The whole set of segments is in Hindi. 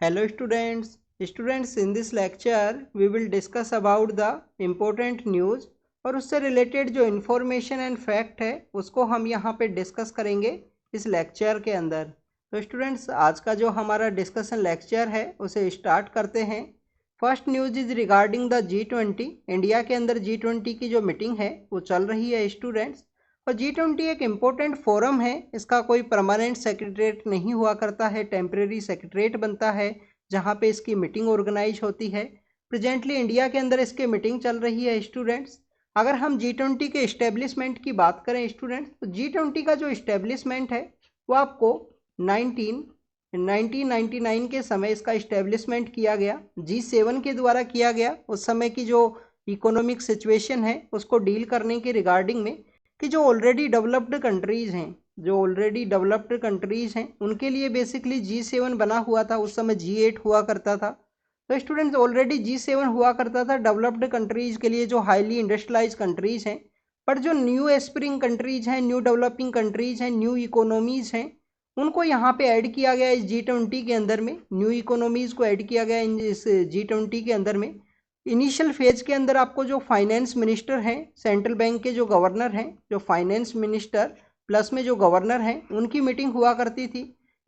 Hello students in this lecture we will discuss about the important news और उससे रिलेटेड जो इन्फॉर्मेशन एंड फैक्ट है उसको हम यहाँ पे डिस्कस करेंगे इस लेक्चर के अंदर। तो स्टूडेंट्स आज का जो हमारा डिस्कशन लेक्चर है उसे स्टार्ट करते हैं। First news is regarding the G20। India के अंदर G20 की जो मीटिंग है वो चल रही है स्टूडेंट्स। और G20 एक इम्पोर्टेंट फोरम है, इसका कोई परमानेंट सेक्रेटरीट नहीं हुआ करता है, टेम्परेरी सेक्रेटरीट बनता है जहाँ पे इसकी मीटिंग ऑर्गेनाइज होती है। प्रेजेंटली इंडिया के अंदर इसकी मीटिंग चल रही है स्टूडेंट्स। अगर हम G20 के इस्टेब्लिशमेंट की बात करें स्टूडेंट्स, तो G20 का जो इस्टेब्लिशमेंट है वो आपको 1999 के समय इसका इस्टेब्लिशमेंट किया गया, G7 के द्वारा किया गया। उस समय की जो इकोनॉमिक सिचुएशन है उसको डील करने के रिगार्डिंग में कि जो ऑलरेडी डेवलप्ड कंट्रीज़ हैं उनके लिए बेसिकली G7 बना हुआ था। उस समय G8 हुआ करता था। तो स्टूडेंट्स ऑलरेडी G7 हुआ करता था डेवलप्ड कंट्रीज़ के लिए, जो हाईली इंडस्ट्रियलाइज कंट्रीज़ हैं। पर जो न्यू एस्पिरिंग कंट्रीज़ हैं, न्यू डेवलपिंग कंट्रीज़ हैं, न्यू इकोनॉमीज़ हैं, उनको यहाँ पे ऐड किया गया इस G20 के अंदर में। न्यू इकोनॉमीज़ को ऐड किया गया इस G20 के अंदर में। इनिशियल फेज के अंदर आपको जो फाइनेंस मिनिस्टर हैं, सेंट्रल बैंक के जो गवर्नर हैं, जो फाइनेंस मिनिस्टर प्लस में जो गवर्नर हैं, उनकी मीटिंग हुआ करती थी।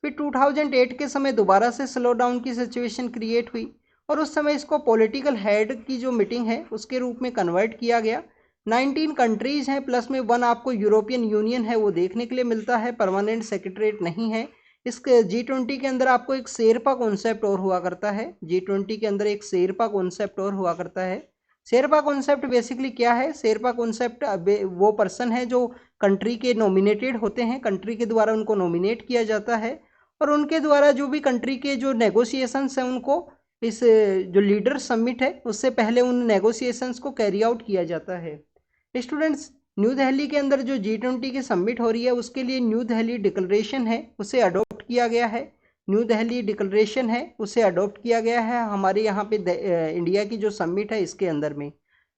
फिर 2008 के समय दोबारा से स्लो डाउन की सिचुएशन क्रिएट हुई और उस समय इसको पॉलिटिकल हेड की जो मीटिंग है उसके रूप में कन्वर्ट किया गया। 19 कंट्रीज़ हैं प्लस में 1 आपको यूरोपियन यूनियन है वो देखने के लिए मिलता है, परमानेंट सेक्रेटरीट नहीं है। इस G20 के अंदर आपको एक शेरपा कॉन्सेप्ट और हुआ करता है। G20 के अंदर एक शेरपा कॉन्सेप्ट और हुआ करता है। शेरपा कॉन्सेप्ट बेसिकली क्या है? शेरपा कॉन्सेप्ट वो पर्सन है जो कंट्री के नॉमिनेटेड होते हैं, कंट्री के द्वारा उनको नॉमिनेट किया जाता है और उनके द्वारा जो भी कंट्री के जो नेगोशिएशंस हैं उनको इस जो लीडर समिट है उससे पहले उन नेगोशिएशंस को कैरी आउट किया जाता है। स्टूडेंट्स, न्यू दिल्ली के अंदर जो G20 की समिट हो रही है उसके लिए न्यू दिल्ली डिक्लेरेशन है उसे अडॉप्ट किया गया है। न्यू दिल्ली डिक्लेरेशन है उसे अडॉप्ट किया गया है हमारे यहाँ पे इंडिया की जो समिट है इसके अंदर में।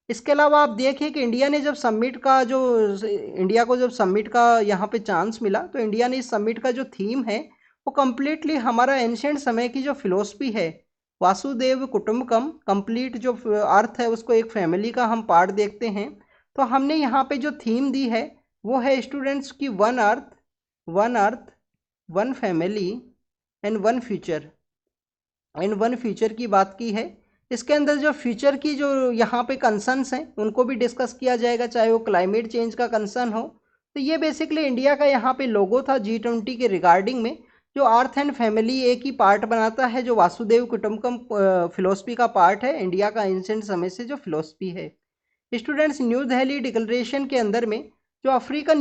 इसके अलावा आप देखिए कि इंडिया को जब समिट का यहाँ पे चांस मिला तो इंडिया ने इस समिट का जो थीम है वो कम्प्लीटली हमारा एंशिएंट समय की जो फिलोसफी है, वासुदेव कुटुंबकम, कंप्लीट जो अर्थ है उसको एक फैमिली का हम पार्ट देखते हैं। तो हमने यहाँ पे जो थीम दी है वो है स्टूडेंट्स की one earth one family and one future की बात की है। इसके अंदर जो फ्यूचर की जो यहाँ पे कंसर्न्स हैं उनको भी डिस्कस किया जाएगा, चाहे वो क्लाइमेट चेंज का कंसर्न हो। तो ये बेसिकली इंडिया का यहाँ पे लोगो था G20 के रिगार्डिंग में। जो अर्थ एंड फैमिली एक ही पार्ट बनाता है, जो वासुदेव कुटुंबकम फिलोसफी का पार्ट है, इंडिया का एंशिएंट समय से जो फिलोसफी है। स्टूडेंट्स, न्यू दिल्ली डिक्लेरेशन के अंदर में जो अफ्रीकन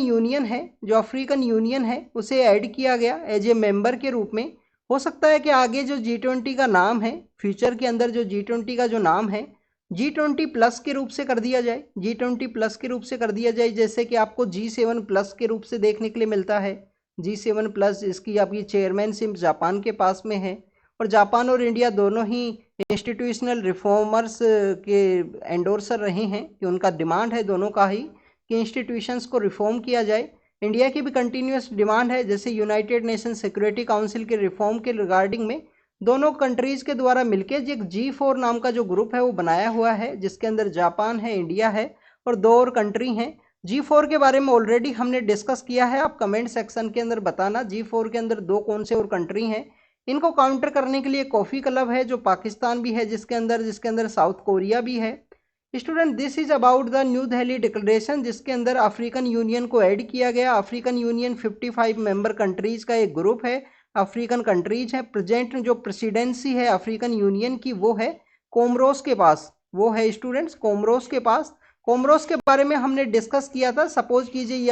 यूनियन है उसे ऐड किया गया एज ए मेंबर के रूप में। हो सकता है कि आगे जो G20 का नाम है, फ्यूचर के अंदर जो G20 का जो नाम है G20 प्लस के रूप से कर दिया जाए, G20 प्लस के रूप से कर दिया जाए, जैसे कि आपको G7 प्लस के रूप से देखने के लिए मिलता है। G7 प्लस इसकी आपकी चेयरमैनशिप जापान के पास में है और जापान और इंडिया दोनों ही इंस्टीट्यूशनल रिफॉर्मर्स के एंडोर्सर रहे हैं कि उनका डिमांड है दोनों का ही कि इंस्टीट्यूशंस को रिफॉर्म किया जाए। इंडिया की भी कंटिन्यूस डिमांड है, जैसे यूनाइटेड नेशन सिक्योरिटी काउंसिल के रिफॉर्म के रिगार्डिंग में दोनों कंट्रीज़ के द्वारा मिलकर एक G4 नाम का जो ग्रुप है वो बनाया हुआ है, जिसके अंदर जापान है, इंडिया है और 2 और कंट्री हैं। G4 के बारे में ऑलरेडी हमने डिस्कस किया है, आप कमेंट सेक्शन के अंदर बताना G4 के अंदर 2 कौन से और कंट्री हैं। इनको काउंटर करने के लिए कॉफ़ी क्लब है जो पाकिस्तान भी है, जिसके अंदर साउथ कोरिया भी है। Student, this is about the New Delhi declaration, जिसके अंदर अफ्रीकन यूनियन को ऐड किया गया। अफ्रीकन यूनियन 55 मेंबर कंट्रीज का एक ग्रुप है, अफ्रीकन कंट्रीज है। प्रेजेंट जो प्रेसिडेंसी है अफ्रीकन यूनियन की वो है कोमरोस के पास, वो है स्टूडेंट्स कोमरोस के पास। कोमरोस के बारे में हमने डिस्कस किया था। सपोज कीजिए ये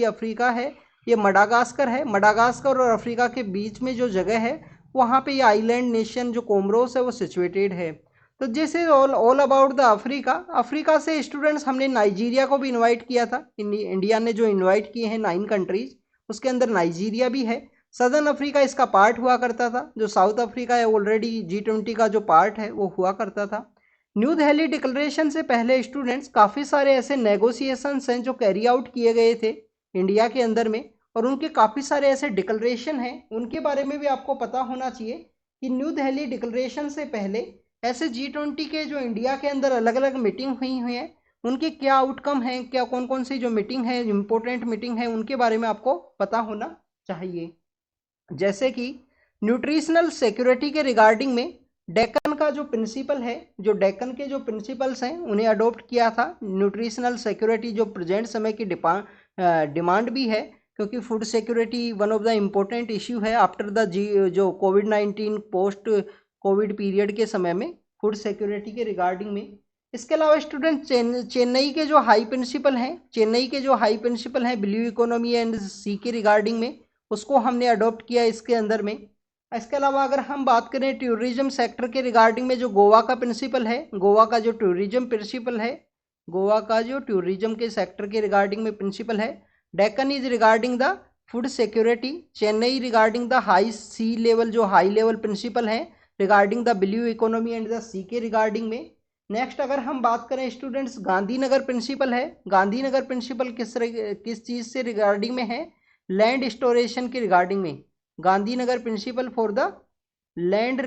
अफ्रीका है, ये मडागास्कर है, मडागास्कर और अफ्रीका के बीच में जो जगह है वहाँ पे ये आइलैंड नेशन जो कोमरोस है वो सिचुएटेड है। तो this is all about the Africa से स्टूडेंट्स हमने नाइजीरिया को भी इनवाइट किया था। इंडिया ने जो इनवाइट किए हैं 9 कंट्रीज, उसके अंदर नाइजीरिया भी है। सदर्न अफ्रीका इसका पार्ट हुआ करता था, जो साउथ अफ्रीका है ऑलरेडी G20 का जो पार्ट है वो हुआ करता था। न्यू दिल्ली डिक्लेरेशन से पहले स्टूडेंट्स काफ़ी सारे ऐसे नेगोशिएशंस हैं जो कैरी आउट किए गए थे इंडिया के अंदर में, और उनके काफ़ी सारे ऐसे डिक्लेरेशन हैं, उनके बारे में भी आपको पता होना चाहिए कि न्यू दिल्ली डिक्लेरेशन से पहले ऐसे G20 के जो इंडिया के अंदर अलग अलग मीटिंग हुई हैं, उनके क्या आउटकम हैं, क्या कौन कौन सी जो मीटिंग है, इम्पोर्टेंट मीटिंग है, उनके बारे में आपको पता होना चाहिए। जैसे कि न्यूट्रिशनल सिक्योरिटी के रिगार्डिंग में डेक्कन का जो प्रिंसिपल है, जो डेक्कन के जो प्रिंसिपल्स हैं उन्हें अडॉप्ट किया था। न्यूट्रिशनल सिक्योरिटी जो प्रेजेंट समय की डिमांड भी है, क्योंकि food security one of the important issue है आफ्टर द जो कोविड-19 पोस्ट कोविड पीरियड के समय में फूड सिक्योरिटी के रिगार्डिंग में। इसके अलावा स्टूडेंट चेन्नई के जो हाई प्रिंसिपल हैं ब्लू इकोनॉमी एंड सी के रिगार्डिंग में, उसको हमने अडॉप्ट किया इसके अंदर में। इसके अलावा अगर हम बात करें टूरिज्म सेक्टर के रिगार्डिंग में, जो गोवा का प्रिंसिपल है, गोवा का जो टूरिज्म प्रिंसिपल है, गोवा का जो टूरिज्म के सेक्टर के रिगार्डिंग में प्रिंसिपल है, Deccan is regarding the food security, Chennai regarding the high sea level, जो हाई लेवल प्रिंसिपल है regarding the blue economy and the sea के रिगार्डिंग में। नेक्स्ट अगर हम बात करें स्टूडेंट्स, गांधीनगर प्रिंसिपल है। गांधीनगर प्रिंसिपल किस चीज़ से रिगार्डिंग में है? लैंड स्टोरेशन के रिगार्डिंग में। Gandhinagar principle for the land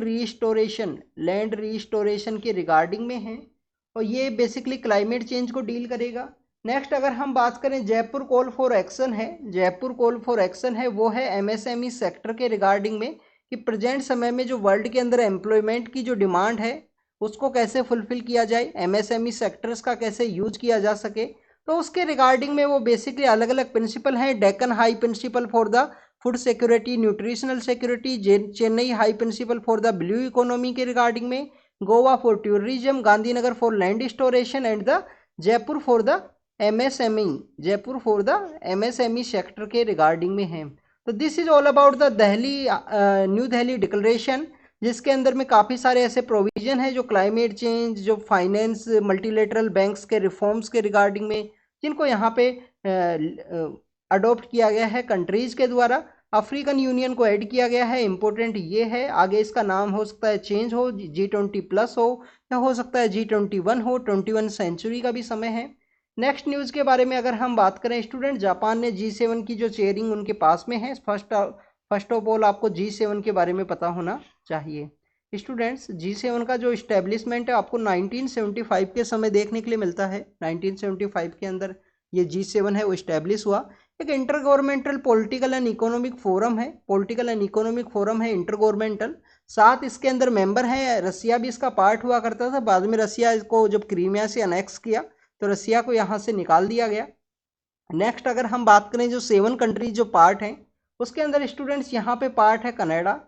restoration के रिगार्डिंग में है, और ये बेसिकली क्लाइमेट चेंज को डील करेगा। नेक्स्ट अगर हम बात करें जयपुर कॉल फॉर एक्शन है, जयपुर कॉल फॉर एक्शन है वो है एमएसएमई सेक्टर के रिगार्डिंग में, कि प्रेजेंट समय में जो वर्ल्ड के अंदर एम्प्लॉयमेंट की जो डिमांड है उसको कैसे फुलफिल किया जाए, एमएसएमई सेक्टर्स का कैसे यूज किया जा सके, तो उसके रिगार्डिंग में वो बेसिकली अलग अलग प्रिंसिपल हैं। Deccan high principle for the food security, nutritional security, Chennai high principle for the blue economy के रिगार्डिंग में, Goa for tourism, Gandhinagar for land restoration and the Jaipur for the MSME sector के रिगार्डिंग में है। तो this is all about the New Delhi declaration, जिसके अंदर में काफ़ी सारे ऐसे प्रोविजन है जो क्लाइमेट चेंज, जो फाइनेंस, मल्टीलेटरल बैंक्स के रिफॉर्म्स के रिगार्डिंग में, जिनको यहाँ पे अडॉप्ट किया गया है कंट्रीज़ के द्वारा। अफ्रीकन यूनियन को ऐड किया गया है, इंपॉर्टेंट ये है। आगे इसका नाम हो सकता है चेंज हो, G20+ हो, या हो सकता है G21 हो, 21 सेंचुरी का भी समय है। नेक्स्ट न्यूज़ के बारे में अगर हम बात करें स्टूडेंट, जापान ने G7 की जो चेयरिंग उनके पास में है। फर्स्ट ऑफ ऑल आपको G7 के बारे में पता होना चाहिए। स्टूडेंट्स, G7 का जो इस्टेब्लिशमेंट है आपको 1975 के समय देखने के लिए मिलता है। 1975 के अंदर ये G7 है वो इस्टेब्लिश हुआ। एक inter governmental political and economic forum है, इंटर गवर्नमेंटल। 7 इसके अंदर मेंबर हैं। रसिया भी इसका पार्ट हुआ करता था, बाद में रसिया को जब क्रीमिया से अनेक्स किया तो रसिया को यहाँ से निकाल दिया गया। नेक्स्ट अगर हम बात करें जो 7 कंट्रीज जो पार्ट हैं, उसके अंदर स्टूडेंट्स यहाँ पे पार्ट है कनाडा,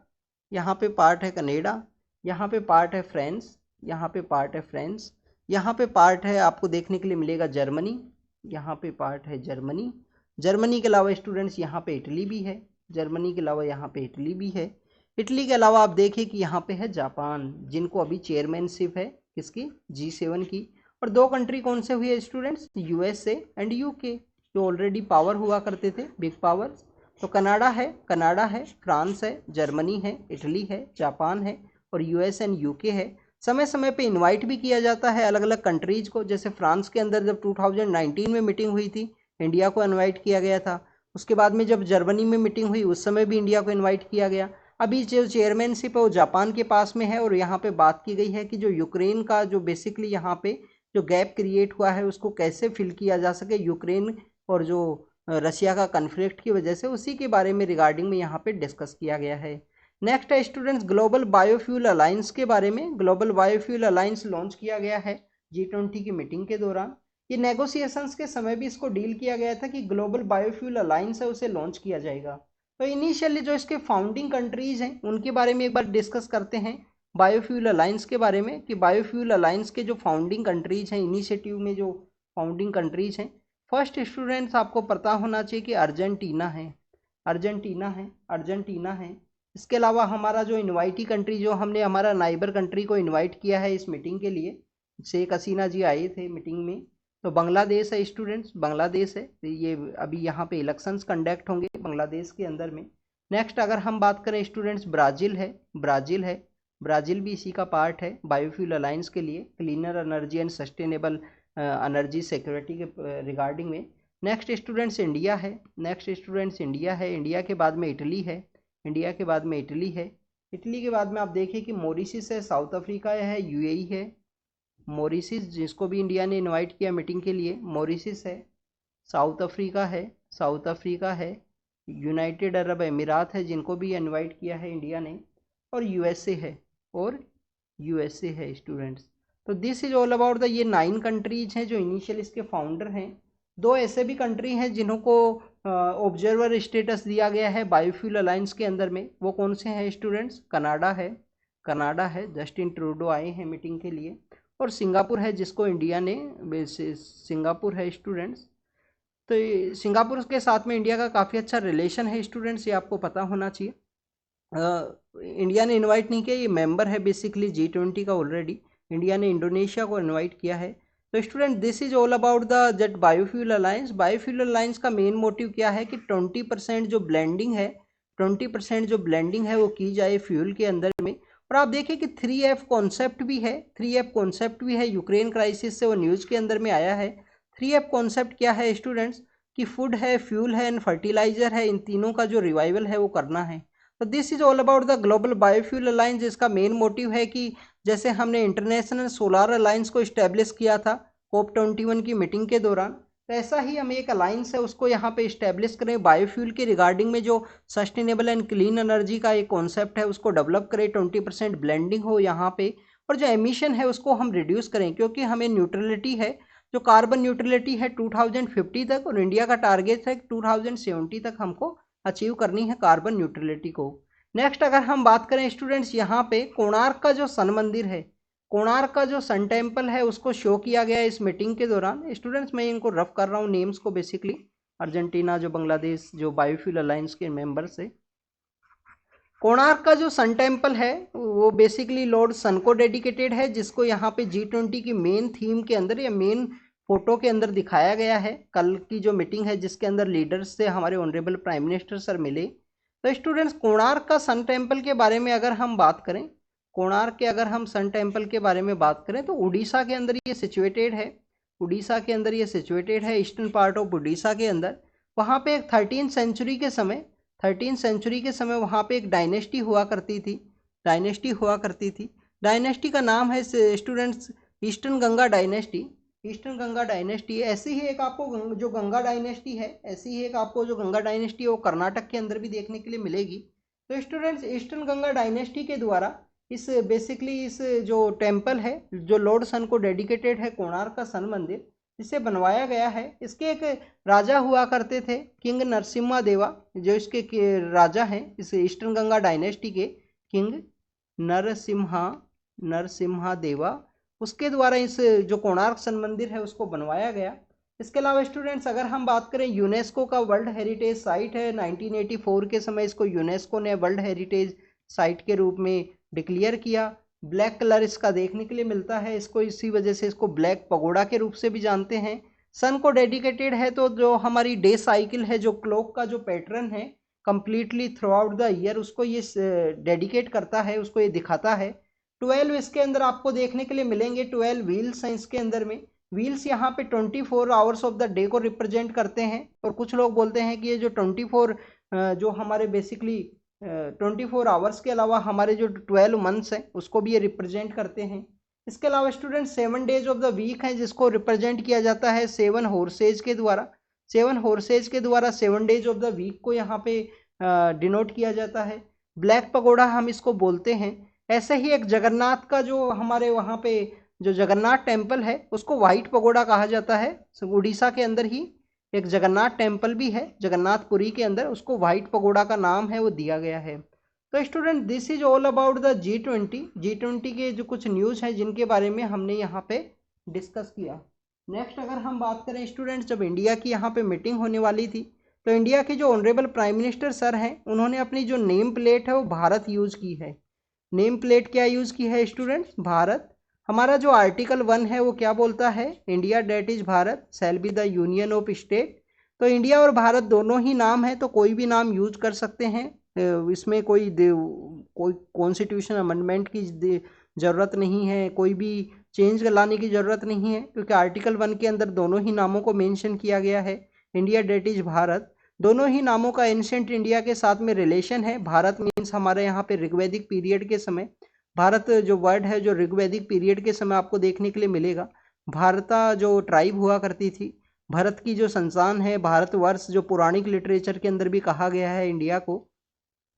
यहाँ पे पार्ट है कनाडा, यहाँ पे पार्ट है फ्रांस, यहाँ पे पार्ट है फ्रांस, यहाँ पे पार्ट है आपको देखने के लिए मिलेगा जर्मनी, यहाँ पे पार्ट है जर्मनी। जर्मनी के अलावा स्टूडेंट्स यहाँ पे इटली भी है, जर्मनी के अलावा यहाँ पे इटली भी है। इटली के अलावा आप देखिए कि यहाँ पे है जापान, जिनको अभी चेयरमैनशिप है किसकी? G7 की। और 2 कंट्री कौन से हुए स्टूडेंट्स? USA एंड UK, जो ऑलरेडी पावर हुआ करते थे, बिग पावर्स। तो कनाडा है, फ्रांस है, जर्मनी है, इटली है, जापान है, और US एंड UK है। समय समय पे इनवाइट भी किया जाता है अलग अलग कंट्रीज को। जैसे फ्रांस के अंदर जब 2019 में मीटिंग हुई थी, इंडिया को इनवाइट किया गया था। उसके बाद में जब जर्मनी में मीटिंग हुई उस समय भी इंडिया को इनवाइट किया गया। अभी जो चेयरमैनशिप है वो जापान के पास में है। और यहाँ पे बात की गई है कि जो यूक्रेन का जो बेसिकली यहाँ पे जो गैप क्रिएट हुआ है उसको कैसे फिल किया जा सके, यूक्रेन और जो रशिया का कन्फ्लिक्ट की वजह से, उसी के बारे में रिगार्डिंग में यहाँ पे डिस्कस किया गया है। नेक्स्ट है स्टूडेंट्स ग्लोबल बायोफ्यूल अलायंस के बारे में। ग्लोबल बायोफ्यूल अलायंस लॉन्च किया गया है G20 की मीटिंग के दौरान। ये नेगोशिएशंस के समय भी इसको डील किया गया था कि ग्लोबल बायोफ्यूल अलायंस है उसे लॉन्च किया जाएगा। तो इनिशियली जो इसके फाउंडिंग कंट्रीज हैं उनके बारे में एक बार डिस्कस करते हैं बायोफ्यूल अलायंस के बारे में, कि बायोफ्यूल अलायंस के जो फाउंडिंग कंट्रीज हैं, इनिशिएटिव में जो फाउंडिंग कंट्रीज हैं। फर्स्ट स्टूडेंट्स आपको पता होना चाहिए कि अर्जेंटीना है। इसके अलावा हमारा जो इनवाइटी कंट्री, जो हमने हमारा नाइबर कंट्री को इनवाइट किया है इस मीटिंग के लिए, शेख हसीना जी आए थे मीटिंग में, तो बांग्लादेश है स्टूडेंट्स, बांग्लादेश है। तो ये अभी यहाँ पे इलेक्शंस कंडक्ट होंगे बांग्लादेश के अंदर में। नेक्स्ट अगर हम बात करें स्टूडेंट्स, ब्राज़ील भी इसी का पार्ट है बायोफ्यूल अलायंस के लिए, cleaner energy and sustainable energy security के रिगार्डिंग में। नेक्स्ट स्टूडेंट्स इंडिया है। नेक्स्ट स्टूडेंट्स इंडिया है। इंडिया के बाद में इटली है। इंडिया के बाद में इटली है। इटली के बाद में आप देखिए कि मॉरिशस है, साउथ अफ्रीका है, यूएई है। मॉरिशस जिसको भी इंडिया ने इनवाइट किया मीटिंग के लिए, मॉरिशस है, साउथ अफ्रीका है, साउथ अफ्रीका है, यूनाइटेड अरब अमीरात है जिनको भी इनवाइट किया है इंडिया ने, और यूएसए है, और यूएसए है स्टूडेंट्स। तो this is all about the ये 9 कंट्रीज हैं जो इनिशियल इसके फाउंडर हैं। 2 ऐसे भी कंट्री हैं जिन्हों को ऑब्जर्वर स्टेटस दिया गया है बायोफ्यूल अलायंस के अंदर में। वो कौन से हैं स्टूडेंट्स? कनाडा है, कनाडा है, जस्टिन ट्रूडो आए हैं मीटिंग के लिए, और सिंगापुर है जिसको इंडिया ने, सिंगापुर है स्टूडेंट्स। तो सिंगापुर के साथ में इंडिया का काफ़ी अच्छा रिलेशन है स्टूडेंट्स, ये आपको पता होना चाहिए। इंडिया ने इनवाइट नहीं किया, ये मेंबर है बेसिकली G20 का ऑलरेडी। इंडिया ने इंडोनेशिया को इनवाइट किया है। तो student this is all about the jet biofuel alliance. Biofuel alliance का मेन मोटिव क्या है कि 20% जो ब्लेंडिंग है, 20% जो ब्लेंडिंग है वो की जाए फ्यूल के अंदर में। और आप देखिए कि 3F कॉन्सेप्ट भी है, 3F कॉन्सेप्ट भी है, यूक्रेन क्राइसिस से वो न्यूज़ के अंदर में आया है। 3F कॉन्सेप्ट क्या है स्टूडेंट्स? कि फूड है, फ्यूल है एंड फर्टिलाइजर है, इन तीनों का जो रिवाइवल है वो करना है। तो this is all about the global biofuel alliance, जिसका मेन मोटिव है कि जैसे हमने इंटरनेशनल सोलार अलायंस को इस्टेब्लिश किया था COP21 की मीटिंग के दौरान, तो ऐसा ही हम एक अलायंस है उसको यहाँ पे इस्टेब्लिश करें बायोफ्यूल के रिगार्डिंग में, जो सस्टेनेबल एंड क्लीन एनर्जी का एक कॉन्सेप्ट है उसको डेवलप करें, 20% ब्लेंडिंग हो यहाँ पे, और जो एमिशन है उसको हम रिड्यूस करें, क्योंकि हमें न्यूट्रलिटी है, जो कार्बन न्यूट्रलिटी है 2050 तक, और इंडिया का टारगेट है 2070 तक हमको अचीव करनी है कार्बन न्यूट्रलिटी को। नेक्स्ट अगर हम बात करें स्टूडेंट्स, यहाँ पे कोणार्क का जो सन मंदिर है, कोणार्क का जो सन टेम्पल है उसको शो किया गया है इस मीटिंग के दौरान। स्टूडेंट्स मैं इनको रफ कर रहा हूँ नेम्स को बेसिकली, अर्जेंटीना, जो बांग्लादेश, जो बायोफ्यूल अलायंस के मेंबर्स है। कोणार्क का जो सन टेम्पल है वो बेसिकली लॉर्ड सन को डेडिकेटेड है, जिसको यहाँ पे G20 की मेन थीम के अंदर या मेन फोटो के अंदर दिखाया गया है। कल की जो मीटिंग है जिसके अंदर लीडर्स से हमारे ऑनरेबल प्राइम मिनिस्टर सर मिले। तो स्टूडेंट्स कोणार्क का सन टेम्पल के बारे में अगर हम बात करें, कोणार्क के अगर हम सन टेम्पल के बारे में बात करें तो उड़ीसा के अंदर ये सिचुएटेड है। उड़ीसा के अंदर ये सिचुएटेड है, ईस्टर्न पार्ट ऑफ उड़ीसा के अंदर। वहाँ पे एक 13 सेंचुरी के समय, 13 सेंचुरी के समय वहाँ पे एक डायनेस्टी हुआ करती थी, डायनेस्टी हुआ करती थी। डायनेस्टी का नाम है students eastern Ganga dynasty, eastern Ganga dynasty. ऐसी ही एक आपको जो गंगा डायनेस्टी है, ऐसी ही एक आपको जो गंगा डायनेस्टी है वो कर्नाटक के अंदर भी देखने के लिए मिलेगी। तो स्टूडेंट्स ईस्टर्न गंगा डायनेस्टी के द्वारा इस बेसिकली इस जो टेम्पल है जो लॉर्ड सन को डेडिकेटेड है, कोणार्क का सन मंदिर, इसे बनवाया गया है। इसके एक राजा हुआ करते थे किंग नरसिम्हा देवा, जो इसके राजा हैं इस ईस्टर्न गंगा डायनेस्टी के, किंग नरसिम्हा देवा, उसके द्वारा इस जो कोणार्क सन मंदिर है उसको बनवाया गया। इसके अलावा स्टूडेंट्स अगर हम बात करें, यूनेस्को का वर्ल्ड हेरिटेज साइट है। 1984 के समय इसको यूनेस्को ने वर्ल्ड हेरिटेज साइट के रूप में डिक्लेयर किया। ब्लैक कलर इसका देखने के लिए मिलता है, इसको इसी वजह से इसको ब्लैक पगोड़ा के रूप से भी जानते हैं। सन को डेडिकेटेड है, तो जो हमारी डे साइकिल है, जो क्लॉक का जो पैटर्न है completely through out the year, उसको ये डेडिकेट करता है, उसको ये दिखाता है। 12 इसके अंदर आपको देखने के लिए मिलेंगे, 12 व्हील्स हैं इसके अंदर में। व्हील्स यहाँ पे 24 आवर्स ऑफ द डे को रिप्रेजेंट करते हैं, और कुछ लोग बोलते हैं कि ये जो 24 जो हमारे बेसिकली 24 आवर्स के अलावा हमारे जो 12 मंथ्स हैं उसको भी ये रिप्रेजेंट करते हैं। इसके अलावा student 7 days of the week हैं, जिसको रिप्रेजेंट किया जाता है 7 हॉर्सेज के द्वारा। 7 हॉर्सेज के द्वारा 7 डेज ऑफ द वीक को यहाँ पे डिनोट किया जाता है। ब्लैक पगोड़ा हम इसको बोलते हैं। ऐसे ही एक जगन्नाथ का जो हमारे वहाँ पे जो जगन्नाथ टेम्पल है उसको व्हाइट पगोड़ा कहा जाता है। उड़ीसा के अंदर ही एक जगन्नाथ टेम्पल भी है, जगन्नाथपुरी के अंदर, उसको व्हाइट पगोड़ा का नाम है वो दिया गया है। तो student this is all about the G20 के जो कुछ न्यूज़ हैं जिनके बारे में हमने यहाँ पे डिस्कस किया। नेक्स्ट अगर हम बात करें स्टूडेंट, जब इंडिया की यहाँ पे मीटिंग होने वाली थी तो इंडिया के जो ऑनरेबल प्राइम मिनिस्टर सर हैं उन्होंने अपनी जो नेम प्लेट है वो भारत यूज़ की है। नेम प्लेट क्या यूज़ की है स्टूडेंट्स? भारत। हमारा जो आर्टिकल 1 है वो क्या बोलता है? India that is Bharat shall be the union of state. तो इंडिया और भारत दोनों ही नाम है, तो कोई भी नाम यूज कर सकते हैं, इसमें कोई कॉन्स्टिट्यूशन अमेंडमेंट की ज़रूरत नहीं है, कोई भी चेंज लाने की ज़रूरत नहीं है, क्योंकि आर्टिकल 1 के अंदर दोनों ही नामों को मेंशन किया गया है। India that is Bharat. दोनों ही नामों का एंशिएंट इंडिया के साथ में रिलेशन है। भारत मीन्स हमारे यहाँ पे ऋग्वैदिक पीरियड के समय, भारत जो वर्ड है जो ऋग्वैदिक पीरियड के समय आपको देखने के लिए मिलेगा। भारता जो ट्राइब हुआ करती थी, भारत की जो संस्थान है, भारतवर्ष जो पौराणिक लिटरेचर के अंदर भी कहा गया है इंडिया को।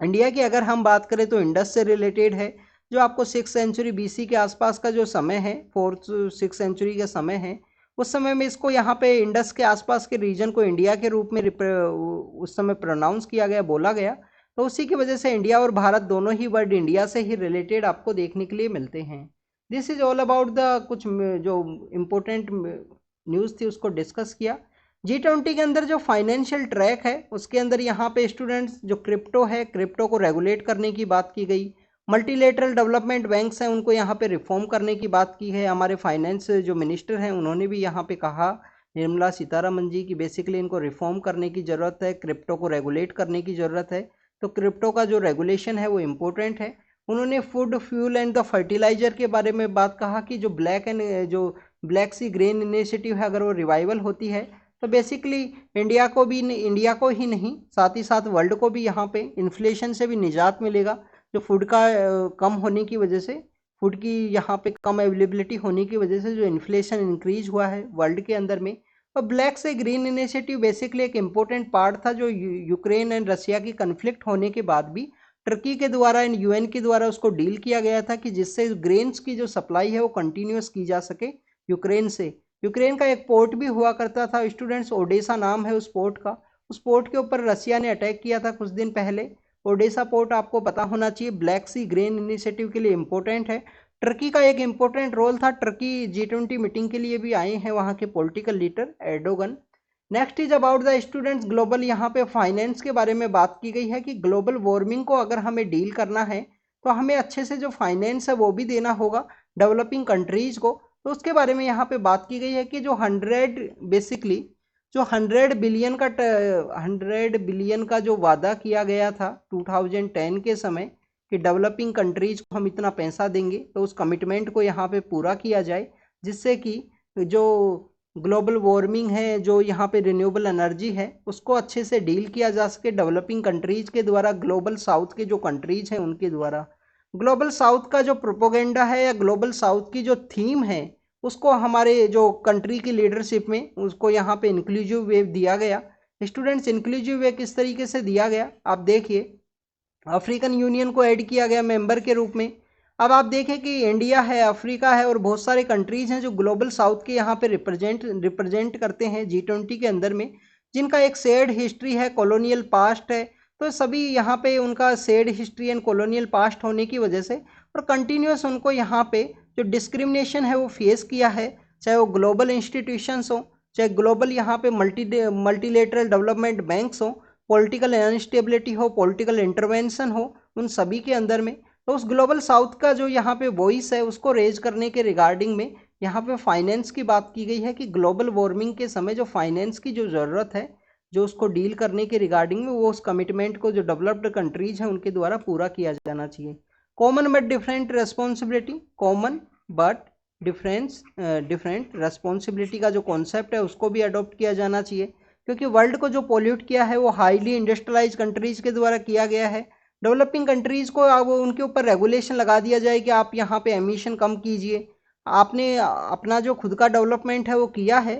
इंडिया की अगर हम बात करें तो इंडस से रिलेटेड है, जो आपको 6 सेंचुरी BC के आसपास का जो समय है, 4th-6th सेंचुरी का समय है, उस समय में इसको यहाँ पे इंडस के आसपास के रीजन को इंडिया के रूप में उस समय प्रोनाउंस किया गया, बोला गया। तो उसी की वजह से इंडिया और भारत दोनों ही वर्ड इंडिया से ही रिलेटेड आपको देखने के लिए मिलते हैं। This is all about the कुछ जो इम्पोर्टेंट न्यूज़ थी उसको डिस्कस किया। G20 के अंदर जो फाइनेंशियल ट्रैक है उसके अंदर यहाँ पे स्टूडेंट्स जो क्रिप्टो है, क्रिप्टो को रेगुलेट करने की बात की गई। मल्टीलेटरल डेवलपमेंट बैंक्स हैं उनको यहाँ पे रिफॉर्म करने की बात की है। हमारे फाइनेंस जो मिनिस्टर हैं उन्होंने भी यहाँ पे कहा, निर्मला सीतारमन जी, की बेसिकली इनको रिफॉर्म करने की ज़रूरत है, क्रिप्टो को रेगुलेट करने की ज़रूरत है। तो क्रिप्टो का जो रेगुलेशन है वो इम्पोर्टेंट है। उन्होंने food, fuel and the fertiliser के बारे में बात कहा कि जो ब्लैक सी ग्रेन इनिशिएटिव है, अगर वो रिवाइवल होती है तो बेसिकली इंडिया को ही नहीं, साथ ही साथ वर्ल्ड को भी यहाँ पे इन्फ्लेशन से भी निजात मिलेगा। जो फूड का कम होने की वजह से, फूड की यहाँ पे कम अवेलेबिलिटी होने की वजह से जो इन्फ्लेशन इंक्रीज हुआ है वर्ल्ड के अंदर में। और ब्लैक से ग्रीन इनिशिएटिव बेसिकली एक इम्पोर्टेंट पार्ट था जो यूक्रेन एंड रशिया की कन्फ्लिक्ट होने के बाद भी टर्की के द्वारा एंड UN के द्वारा उसको डील किया गया था कि जिससे ग्रेन्स की जो सप्लाई है वो कंटिन्यूस की जा सके यूक्रेन से। यूक्रेन का एक पोर्ट भी हुआ करता था स्टूडेंट्स, ओडेसा नाम है उस पोर्ट का। उस पोर्ट के ऊपर रसिया ने अटैक किया था कुछ दिन पहले। ओडेसा पोर्ट आपको पता होना चाहिए, ब्लैक सी ग्रेन इनिशिएटिव के लिए इम्पोर्टेंट है। टर्की का एक इम्पोर्टेंट रोल था, टर्की G20 मीटिंग के लिए भी आए हैं वहाँ के political leader Erdogan. Next is about the students global, यहाँ पे फाइनेंस के बारे में बात की गई है कि ग्लोबल वार्मिंग को अगर हमें डील करना है तो हमें अच्छे से जो फाइनेंस है वो भी देना होगा डेवलपिंग कंट्रीज को। तो उसके बारे में यहाँ पे बात की गई है कि जो 100 बिलियन का जो वादा किया गया था 2010 के समय कि डेवलपिंग कंट्रीज को हम इतना पैसा देंगे, तो उस कमिटमेंट को यहाँ पे पूरा किया जाए, जिससे कि जो ग्लोबल वार्मिंग है, जो यहाँ पे रिन्यूएबल एनर्जी है, उसको अच्छे से डील किया जा सके डेवलपिंग कंट्रीज के द्वारा, ग्लोबल साउथ के जो कंट्रीज हैं उनके द्वारा। ग्लोबल साउथ का जो प्रोपोगेंडा है या ग्लोबल साउथ की जो थीम है उसको हमारे जो कंट्री की लीडरशिप में उसको यहाँ पे इंक्लूसिव वे दिया गया। स्टूडेंट्स, इंक्लूसिव वे किस तरीके से दिया गया आप देखिए, अफ्रीकन यूनियन को ऐड किया गया मेंबर के रूप में। अब आप देखें कि इंडिया है, अफ्रीका है और बहुत सारे कंट्रीज हैं जो ग्लोबल साउथ के यहाँ पे रिप्रेजेंट करते हैं G20 के अंदर में, जिनका एक शेयर्ड हिस्ट्री है, कॉलोनियल पास्ट है। तो सभी यहाँ पे उनका shared history and colonial past होने की वजह से और कंटिन्यूस उनको यहाँ पे जो डिस्क्रिमिनेशन है वो फेस किया है, चाहे वो ग्लोबल इंस्टीट्यूशंस हो, चाहे ग्लोबल यहाँ पे मल्टीलेटरल डेवलपमेंट बैंक्स हो, पॉलिटिकल अनस्टेबिलिटी हो, पॉलिटिकल इंटरवेंशन हो, उन सभी के अंदर में। तो उस ग्लोबल साउथ का जो यहाँ पे वॉइस है उसको रेज करने के रिगार्डिंग में यहाँ पे फाइनेंस की बात की गई है कि ग्लोबल वार्मिंग के समय जो फाइनेंस की जो ज़रूरत है, जो उसको डील करने के रिगार्डिंग में, वो उस कमिटमेंट को जो डेवलप्ड कंट्रीज हैं उनके द्वारा पूरा किया जाना चाहिए। Common but different responsibility, common but different responsibility का जो कॉन्सेप्ट है उसको भी अडॉप्ट किया जाना चाहिए, क्योंकि वर्ल्ड को जो पोल्यूट किया है वो हाईली इंडस्ट्रियलाइज कंट्रीज के द्वारा किया गया है। डेवलपिंग कंट्रीज को अब उनके ऊपर रेगुलेशन लगा दिया जाए कि आप यहाँ पे एमिशन कम कीजिए। आपने अपना जो खुद का डेवलपमेंट है वो किया है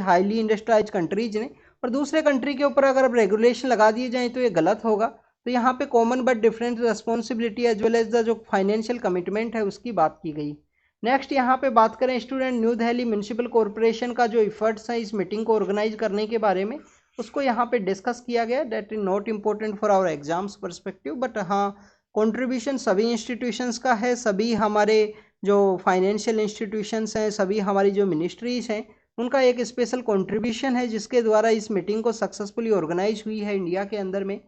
हाईली इंडस्ट्रियलाइज कंट्रीज ने, और दूसरे कंट्री के ऊपर अगर अब रेगुलेशन लगा दिए जाएँ तो ये गलत होगा। तो यहाँ पे common but different responsibility as well as the जो फाइनेंशियल कमिटमेंट है उसकी बात की गई। नेक्स्ट यहाँ पे बात करें student, new Delhi municipal corporation का जो इफर्ट्स हैं इस मीटिंग को ऑर्गेनाइज करने के बारे में, उसको यहाँ पे डिस्कस किया गया। That is not important for our exams perspective, but हाँ कंट्रीब्यूशन सभी इंस्टीट्यूशंस का है, सभी हमारे जो फाइनेंशियल इंस्टीट्यूशंस हैं, सभी हमारी जो मिनिस्ट्रीज हैं, उनका एक स्पेशल कंट्रीब्यूशन है जिसके द्वारा इस मीटिंग को सक्सेसफुली ऑर्गेनाइज हुई है इंडिया के अंदर में।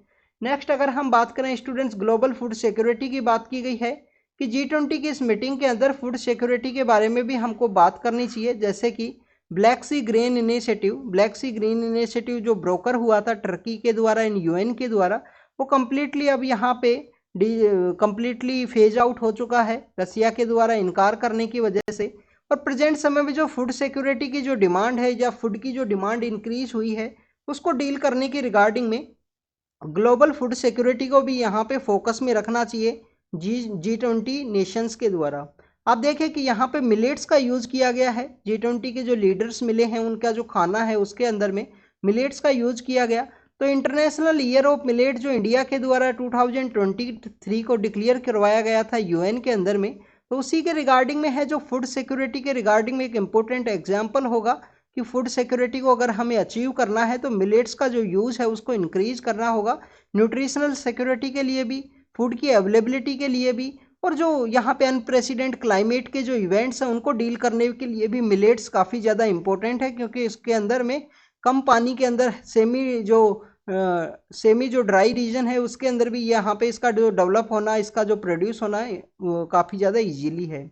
नेक्स्ट अगर हम बात करें स्टूडेंट्स, ग्लोबल फूड सिक्योरिटी की बात की गई है कि G20 की इस मीटिंग के अंदर फूड सिक्योरिटी के बारे में भी हमको बात करनी चाहिए, जैसे कि ब्लैक सी ग्रेन इनिशिएटिव जो ब्रोकर हुआ था टर्की के द्वारा इन UN के द्वारा, वो कम्प्लीटली अब यहाँ पे कम्प्लीटली फेज आउट हो चुका है रसिया के द्वारा इनकार करने की वजह से। और प्रेजेंट समय में जो फूड सिक्योरिटी की जो डिमांड है या फूड की जो डिमांड इंक्रीज हुई है उसको डील करने की रिगार्डिंग में ग्लोबल फूड सिक्योरिटी को भी यहाँ पे फोकस में रखना चाहिए G20 नेशंस के द्वारा। आप देखें कि यहाँ पे मिलेट्स का यूज़ किया गया है। G20 के जो लीडर्स मिले हैं उनका जो खाना है उसके अंदर में मिलेट्स का यूज़ किया गया। तो इंटरनेशनल ईयर ऑफ मिलेट जो इंडिया के द्वारा 2023 को डिक्लेयर करवाया गया था यूएन के अंदर में, तो उसी के रिगार्डिंग में है जो फूड सिक्योरिटी के रिगार्डिंग में एक इम्पोर्टेंट एग्जाम्पल होगा कि फूड सिक्योरिटी को अगर हमें अचीव करना है तो मिलेट्स का जो यूज़ है उसको इंक्रीज करना होगा, न्यूट्रिशनल सिक्योरिटी के लिए भी, फूड की अवेलेबिलिटी के लिए भी, और जो यहाँ पे अनप्रेसिडेंट क्लाइमेट के जो इवेंट्स हैं उनको डील करने के लिए भी मिलेट्स काफ़ी ज़्यादा इंपॉर्टेंट है, क्योंकि इसके अंदर में कम पानी के अंदर सेमी जो ड्राई रीजन है उसके अंदर भी यहाँ पे इसका जो डेवलप होना, इसका जो प्रोड्यूस होना है वो काफ़ी ज़्यादा इजीली है।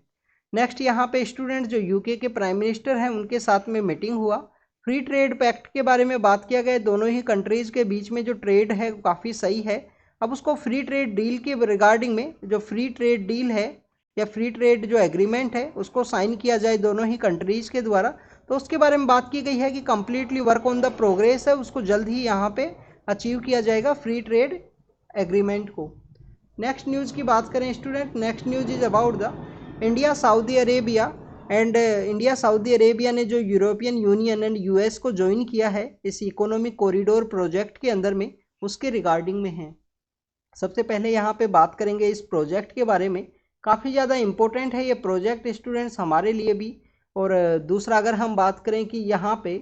नेक्स्ट यहाँ पे स्टूडेंट जो यूके के प्राइम मिनिस्टर हैं उनके साथ में मीटिंग हुआ, फ्री ट्रेड पैक्ट के बारे में बात किया गया। दोनों ही कंट्रीज़ के बीच में जो ट्रेड है काफ़ी सही है। अब उसको फ्री ट्रेड डील के रिगार्डिंग में जो फ्री ट्रेड डील है या फ्री ट्रेड जो एग्रीमेंट है उसको साइन किया जाए दोनों ही कंट्रीज़ के द्वारा। तो उसके बारे में बात की गई है कि completely work on the progress है, उसको जल्द ही यहाँ पे अचीव किया जाएगा फ्री ट्रेड एग्रीमेंट को। नेक्स्ट न्यूज़ की बात करें student, next news is about the India Saudi Arabia and India Saudi Arabia ने जो यूरोपियन यूनियन एंड यूएस को ज्वाइन किया है इस इकोनॉमिक कॉरिडोर प्रोजेक्ट के अंदर में, उसके रिगार्डिंग में है। सबसे पहले यहाँ पे बात करेंगे इस प्रोजेक्ट के बारे में। काफ़ी ज़्यादा इम्पोर्टेंट है ये प्रोजेक्ट स्टूडेंट्स हमारे लिए भी। और दूसरा अगर हम बात करें कि यहाँ पे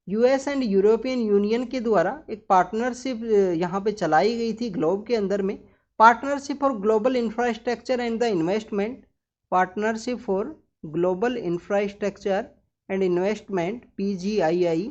यूएस एंड यूरोपियन यूनियन के द्वारा एक पार्टनरशिप यहाँ पे चलाई गई थी ग्लोब के अंदर में, partnership for global infrastructure and the investment, partnership for global infrastructure and investment PGII।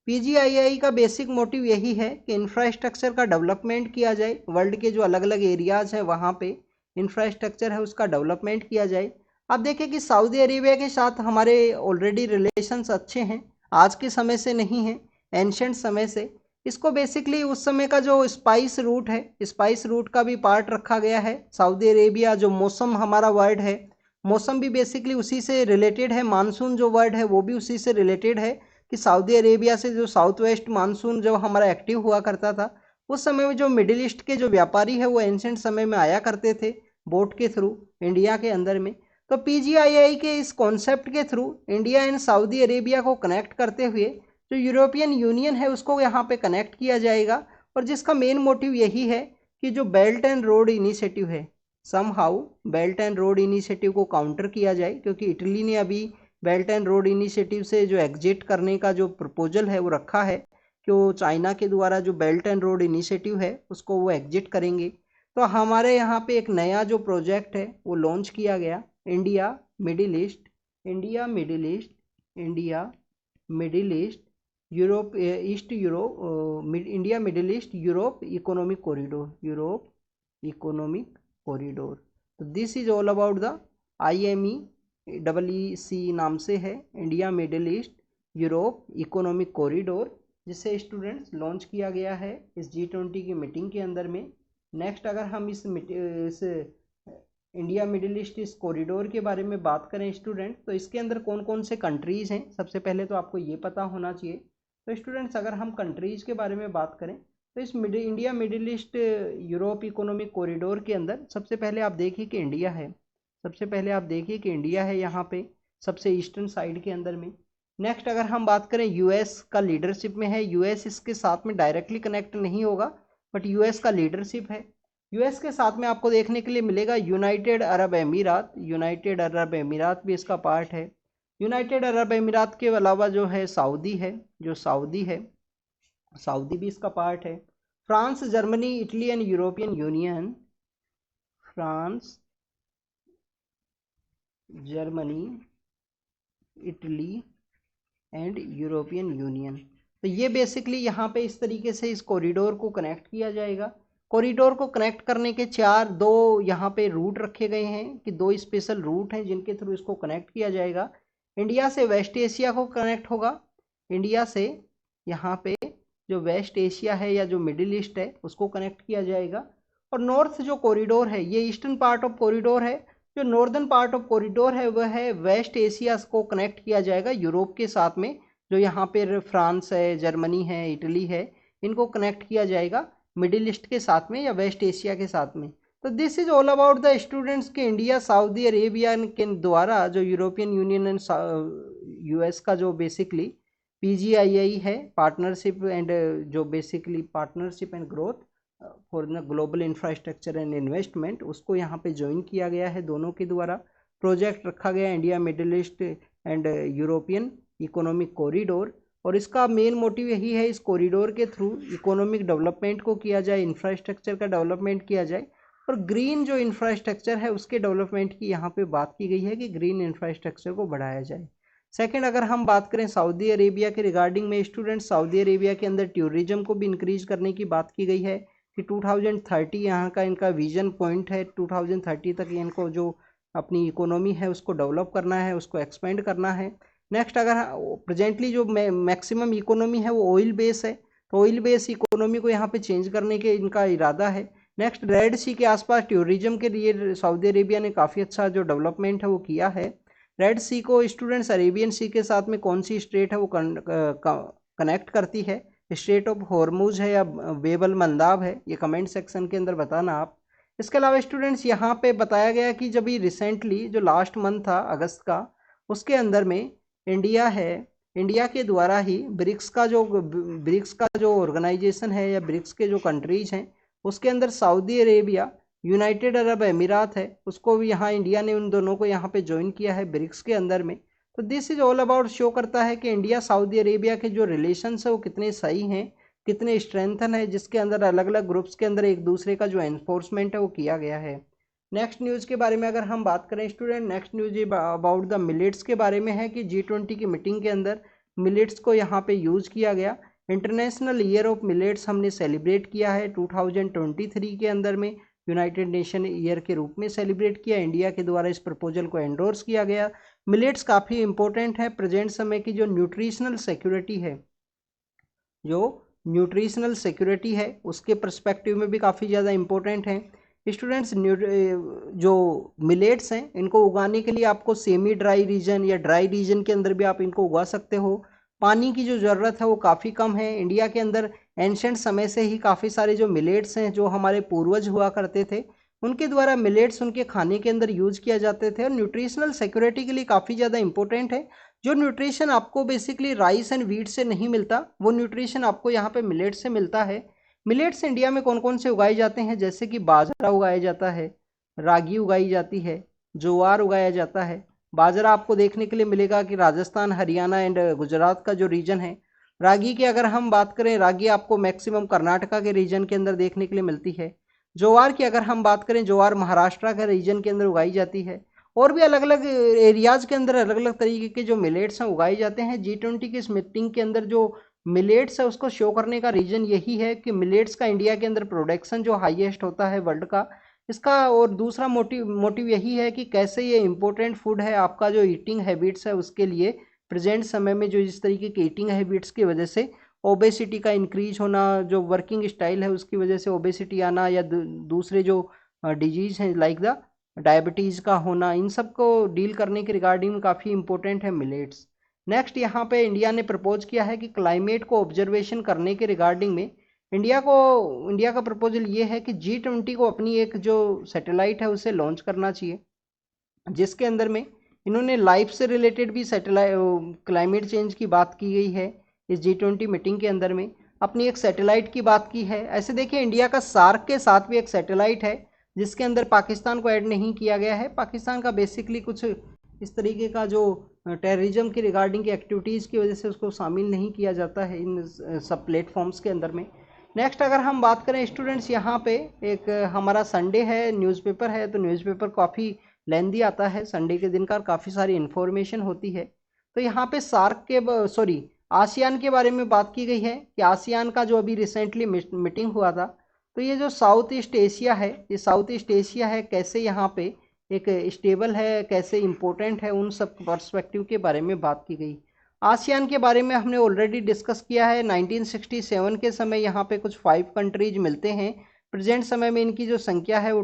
PGII का बेसिक मोटिव यही है कि इंफ्रास्ट्रक्चर का डेवलपमेंट किया जाए, वर्ल्ड के जो अलग अलग एरियाज़ हैं वहाँ पे इंफ्रास्ट्रक्चर है उसका डेवलपमेंट किया जाए। आप देखें कि सऊदी अरेबिया के साथ हमारे ऑलरेडी रिलेशंस अच्छे हैं, आज के समय से नहीं हैं, एंशंट समय से। इसको बेसिकली उस समय का जो स्पाइस रूट है, स्पाइस रूट का भी पार्ट रखा गया है। सऊदी अरेबिया जो मौसम हमारा वर्ड है, मौसम भी बेसिकली उसी से रिलेटेड है, मानसून जो वर्ड है वो भी उसी से रिलेटेड है कि सऊदी अरेबिया से जो साउथ वेस्ट मानसून जब हमारा एक्टिव हुआ करता था उस समय में जो मिडिल ईस्ट के जो व्यापारी है वो एंशंट समय में आया करते थे बोट के थ्रू इंडिया के अंदर में। तो PGII के इस कॉन्सेप्ट के through India and Saudi Arabia को कनेक्ट करते हुए जो यूरोपियन यूनियन है उसको यहाँ पे कनेक्ट किया जाएगा, और जिसका मेन मोटिव यही है कि जो बेल्ट एंड रोड इनिशिएटिव है, somehow belt and road initiative को काउंटर किया जाए, क्योंकि इटली ने अभी बेल्ट एंड रोड इनिशिएटिव से जो एग्जिट करने का जो प्रपोजल है वो रखा है कि वो चाइना के द्वारा जो बेल्ट एंड रोड इनिशिएटिव है उसको वो एग्जिट करेंगे। तो हमारे यहाँ पे एक नया जो प्रोजेक्ट है वो लॉन्च किया गया, India middle east Europe east Europe India middle east Europe economic corridor. तो this is all about the IMEEC नाम से है, India middle east Europe economic corridor, जिसे स्टूडेंट्स लॉन्च किया गया है इस G20 की मीटिंग के अंदर में। नेक्स्ट अगर हम इस इंडिया मिडिल ईस्ट इस कॉरिडोर के बारे में बात करें स्टूडेंट, तो इसके अंदर कौन कौन से कंट्रीज़ हैं सबसे पहले तो आपको ये पता होना चाहिए। तो स्टूडेंट्स अगर हम कंट्रीज़ के बारे में बात करें तो इस India middle east Europe economic corridor के अंदर सबसे पहले आप देखिए कि इंडिया है, यहाँ पे सबसे ईस्टर्न साइड के अंदर में। नेक्स्ट अगर हम बात करें यूएस का लीडरशिप में है, यूएस इसके साथ में डायरेक्टली कनेक्ट नहीं होगा बट यूएस का लीडरशिप है। यूएस के साथ में आपको देखने के लिए मिलेगा यूनाइटेड अरब अमीरात भी इसका पार्ट है। यूनाइटेड अरब अमीरात के अलावा जो है सऊदी भी इसका पार्ट है। France, Germany, Italy and European union, France, Germany, Italy and European union. तो ये बेसिकली यहाँ पे इस तरीके से इस कॉरिडोर को कनेक्ट किया जाएगा। कॉरिडोर को कनेक्ट करने के दो यहाँ पे रूट रखे गए हैं कि दो स्पेशल रूट हैं जिनके थ्रू इसको कनेक्ट किया जाएगा। इंडिया से वेस्ट एशिया को कनेक्ट होगा, इंडिया से यहाँ पे जो वेस्ट एशिया है या जो मिडिल ईस्ट है उसको कनेक्ट किया जाएगा। और नॉर्थ जो कॉरिडोर है ये ईस्टर्न पार्ट ऑफ कॉरिडोर है, जो नॉर्दर्न पार्ट ऑफ कॉरिडोर है वह है वेस्ट एशिया को कनेक्ट किया जाएगा यूरोप के साथ में, जो यहाँ पे फ्रांस है, जर्मनी है, इटली है, इनको कनेक्ट किया जाएगा मिडिल ईस्ट के साथ में या वेस्ट एशिया के साथ में। तो this is all about the students के इंडिया सऊदी अरेबिया के द्वारा जो यूरोपियन यूनियन एंड यूएस का जो बेसिकली पीजीआईआई है, पार्टनरशिप एंड जो basically partnership and growth for the global infrastructure and investment, उसको यहाँ पे ज्वाइन किया गया है। दोनों के द्वारा प्रोजेक्ट रखा गया India middle east and European economic corridor, और इसका मेन मोटिव यही है इस कॉरिडोर के थ्रू इकोनॉमिक डेवलपमेंट को किया जाए, इंफ्रास्ट्रक्चर का डेवलपमेंट किया जाए, और ग्रीन जो इंफ्रास्ट्रक्चर है उसके डेवलपमेंट की यहाँ पे बात की गई है कि ग्रीन इंफ्रास्ट्रक्चर को बढ़ाया जाए। सेकंड, अगर हम बात करें सऊदी अरेबिया के रिगार्डिंग में स्टूडेंट्स, सऊदी अरेबिया के अंदर टूरिज्म को भी इंक्रीज करने की बात की गई है कि 2030 यहाँ का इनका विजन पॉइंट है। 2030 तक इनको जो अपनी इकोनॉमी है उसको डेवलप करना है, उसको एक्सपेंड करना है। नेक्स्ट, अगर प्रेजेंटली जो मैक्सिमम इकोनॉमी है वो ऑयल बेस है, तो ऑयल बेस इकोनॉमी को यहाँ पे चेंज करने के इनका इरादा है। नेक्स्ट, रेड सी के आसपास टूरिज्म के लिए सऊदी अरेबिया ने काफ़ी अच्छा जो डेवलपमेंट है वो किया है। रेड सी को स्टूडेंट्स अरेबियन सी के साथ में कौन सी स्ट्रेट है वो कनेक्ट करती है, स्ट्रेट ऑफ हॉर्मुज है या बेबल मंदाब है, ये कमेंट सेक्शन के अंदर बताना आप। इसके अलावा स्टूडेंट्स यहाँ पे बताया गया कि जब ये रिसेंटली जो लास्ट मंथ था अगस्त का, उसके अंदर में इंडिया है, इंडिया के द्वारा ही ब्रिक्स का जो ऑर्गेनाइजेशन है या ब्रिक्स के जो कंट्रीज हैं उसके अंदर सऊदी अरेबिया, यूनाइटेड अरब अमीरात है, उसको भी यहाँ इंडिया ने उन दोनों को यहाँ पे ज्वाइन किया है ब्रिक्स के अंदर में। तो this is all about show करता है कि इंडिया सऊदी अरेबिया के जो रिलेशंस है वो कितने सही हैं, कितने स्ट्रेंथन है, जिसके अंदर अलग अलग ग्रुप्स के अंदर एक दूसरे का जो एनफोर्समेंट है वो किया गया है। नेक्स्ट न्यूज़ के बारे में अगर हम बात करें student, next news about the millets के बारे में है कि G20 की मीटिंग के अंदर मिलेट्स को यहाँ पे यूज़ किया गया। इंटरनेशनल ईयर ऑफ मिलेट्स हमने सेलिब्रेट किया है 2023 के अंदर में, यूनाइटेड नेशन ईयर के रूप में सेलिब्रेट किया। इंडिया के द्वारा इस प्रपोजल को एंडोर्स किया गया। मिलेट्स काफ़ी इंपॉर्टेंट है प्रेजेंट समय की जो न्यूट्रिशनल सिक्योरिटी है उसके परस्पेक्टिव में भी काफ़ी ज़्यादा इंपॉर्टेंट है। स्टूडेंट्स, जो मिलेट्स हैं इनको उगाने के लिए आपको सेमी ड्राई रीजन या ड्राई रीजन के अंदर भी आप इनको उगा सकते हो। पानी की जो ज़रूरत है वो काफ़ी कम है। इंडिया के अंदर एंशेंट समय से ही काफ़ी सारे जो मिलेट्स हैं जो हमारे पूर्वज हुआ करते थे उनके द्वारा मिलेट्स उनके खाने के अंदर यूज़ किया जाते थे, और न्यूट्रिशनल सिक्योरिटी के लिए काफ़ी ज़्यादा इंपॉर्टेंट है। जो न्यूट्रिशन आपको बेसिकली राइस एंड व्हीट से नहीं मिलता वो न्यूट्रिशन आपको यहाँ पे मिलेट से मिलता है। मिलेट्स इंडिया में कौन कौन से उगाए जाते हैं, जैसे कि बाजरा उगाया जाता है, रागी उगाई जाती है, ज्वार उगाया जाता है। बाजरा आपको देखने के लिए मिलेगा कि राजस्थान, हरियाणा एंड गुजरात का जो रीजन है। रागी की अगर हम बात करें, रागी आपको मैक्सिमम कर्नाटका के रीजन के अंदर देखने के लिए मिलती है। ज्वार की अगर हम बात करें, ज्वार महाराष्ट्र के रीजन के अंदर उगाई जाती है। और भी अलग अलग एरियाज़ के अंदर अलग अलग तरीके के जो मिलेट्स हैं उगाए जाते हैं। G20 की इस मीटिंग के अंदर जो मिलेट्स है उसको शो करने का रीज़न यही है कि मिलेट्स का इंडिया के अंदर प्रोडक्शन जो हाईएस्ट होता है वर्ल्ड का, इसका और दूसरा मोटिव यही है कि कैसे ये इम्पोर्टेंट फूड है आपका जो ईटिंग हैबिट्स है उसके लिए। प्रेजेंट समय में जो इस तरीके के ईटिंग हैबिट्स की वजह से ओबेसिटी का इंक्रीज होना, जो वर्किंग स्टाइल है उसकी वजह से ओबेसिटी आना, या दूसरे जो डिजीज़ हैं लाइक द डायबिटीज़ का होना, इन सब को डील करने के रिगार्डिंग काफ़ी इंपॉर्टेंट है मिलेट्स। नेक्स्ट, यहाँ पे इंडिया ने प्रपोज किया है कि क्लाइमेट को ऑब्जर्वेशन करने के रिगार्डिंग में इंडिया का प्रपोजल ये है कि G20 को अपनी एक जो सैटेलाइट है उसे लॉन्च करना चाहिए, जिसके अंदर में इन्होंने लाइफ से रिलेटेड भी क्लाइमेट चेंज की बात की गई है। इस G20 मीटिंग के अंदर में अपनी एक सैटेलाइट की बात की है। ऐसे देखिए, इंडिया का सार्क के साथ भी एक सैटेलाइट है जिसके अंदर पाकिस्तान को ऐड नहीं किया गया है। पाकिस्तान का बेसिकली कुछ इस तरीके का जो टेररिज्म की रिगार्डिंग की एक्टिविटीज़ की वजह से उसको शामिल नहीं किया जाता है इन सब प्लेटफॉर्म्स के अंदर में। नेक्स्ट, अगर हम बात करें स्टूडेंट्स, यहाँ पे एक हमारा संडे है, न्यूज़पेपर है, तो न्यूज़पेपर काफ़ी लेंदी आता है संडे के दिन का, काफ़ी सारी इन्फॉर्मेशन होती है। तो यहाँ पे आसियान के बारे में बात की गई है कि आसियान का जो अभी रिसेंटली मीटिंग हुआ था, तो ये जो साउथ ईस्ट एशिया है, ये साउथ ईस्ट एशिया है कैसे यहाँ पे एक स्टेबल है, कैसे इम्पोर्टेंट है, उन सब पर्सपेक्टिव के बारे में बात की गई। आसियान के बारे में हमने ऑलरेडी डिस्कस किया है। 1967 के समय यहाँ पे कुछ 5 कंट्रीज मिलते हैं। प्रेजेंट समय में इनकी जो संख्या है वो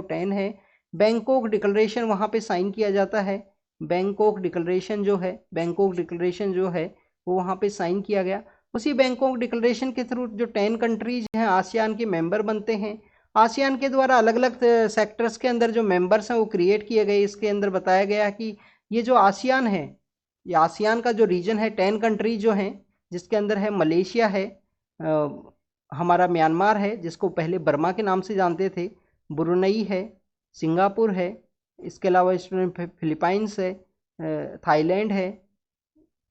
10 है। बैंकॉक डिक्लेरेशन वहाँ पे साइन किया जाता है। बैंकॉक डिक्लेरेशन जो है, बैंकॉक डिक्लेरेशन जो है वो वहाँ पे साइन किया गया। उसी बैंकॉक डिक्लेरेशन के थ्रू जो 10 कंट्रीज हैं आसियान के मेंबर बनते हैं। आसियान के द्वारा अलग अलग सेक्टर्स के अंदर जो मेंबर्स हैं वो क्रिएट किए गए। इसके अंदर बताया गया कि ये जो आसियान है, ये आसियान का जो रीजन है 10 कंट्रीज जो हैं, जिसके अंदर है मलेशिया है, हमारा म्यांमार है जिसको पहले बर्मा के नाम से जानते थे, ब्रुनई है, सिंगापुर है, इसके अलावा स्टूडेंट फिलीपाइंस है, थाईलैंड है,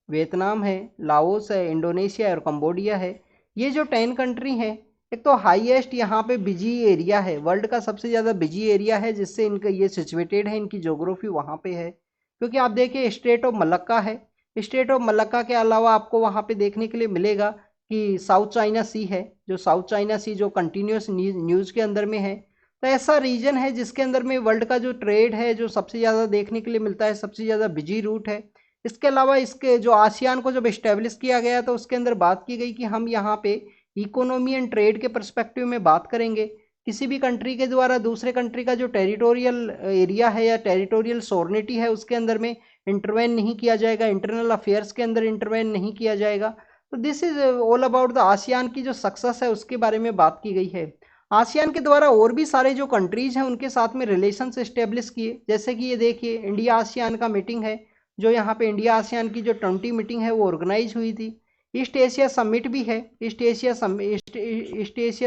वियतनाम है, लाओस है, इंडोनेशिया है और कंबोडिया है। ये जो 10 कंट्री हैं, एक तो हाईएस्ट यहाँ पे बिजी एरिया है, वर्ल्ड का सबसे ज़्यादा बिजी एरिया है जिससे इनका ये सिचुएटेड है, इनकी ज्योग्राफी वहाँ पे है। क्योंकि आप देखिए स्टेट ऑफ मलक्का है, स्टेट ऑफ मलक्का के अलावा आपको वहाँ पे देखने के लिए मिलेगा कि साउथ चाइना सी है, जो साउथ चाइना सी जो कंटिन्यूस न्यूज़ के अंदर में है। तो ऐसा रीजन है जिसके अंदर में वर्ल्ड का जो ट्रेड है जो सबसे ज़्यादा देखने के लिए मिलता है, सबसे ज़्यादा बिजी रूट है। इसके अलावा इसके जो आसियान को जब इस्टेब्लिश किया गया तो उसके अंदर बात की गई कि हम यहाँ पे इकोनॉमी एंड ट्रेड के पर्सपेक्टिव में बात करेंगे। किसी भी कंट्री के द्वारा दूसरे कंट्री का जो टेरिटोरियल एरिया है या टेरिटोरियल सॉवरेनिटी है उसके अंदर में इंटरवेन नहीं किया जाएगा, इंटरनल अफेयर्स के अंदर इंटरवेन नहीं किया जाएगा। तो this is all about the ASEAN की जो सक्सेस है उसके बारे में बात की गई है। आसियान के द्वारा और भी सारे जो कंट्रीज हैं उनके साथ में रिलेशंस एस्टेब्लिश किए, जैसे कि ये देखिए इंडिया आसियान का मीटिंग है, जो यहाँ पे इंडिया आसियान की जो 20 मीटिंग है वो ऑर्गेनाइज हुई थी। ईस्ट एशिया समिट भी है, ईस्ट एशिया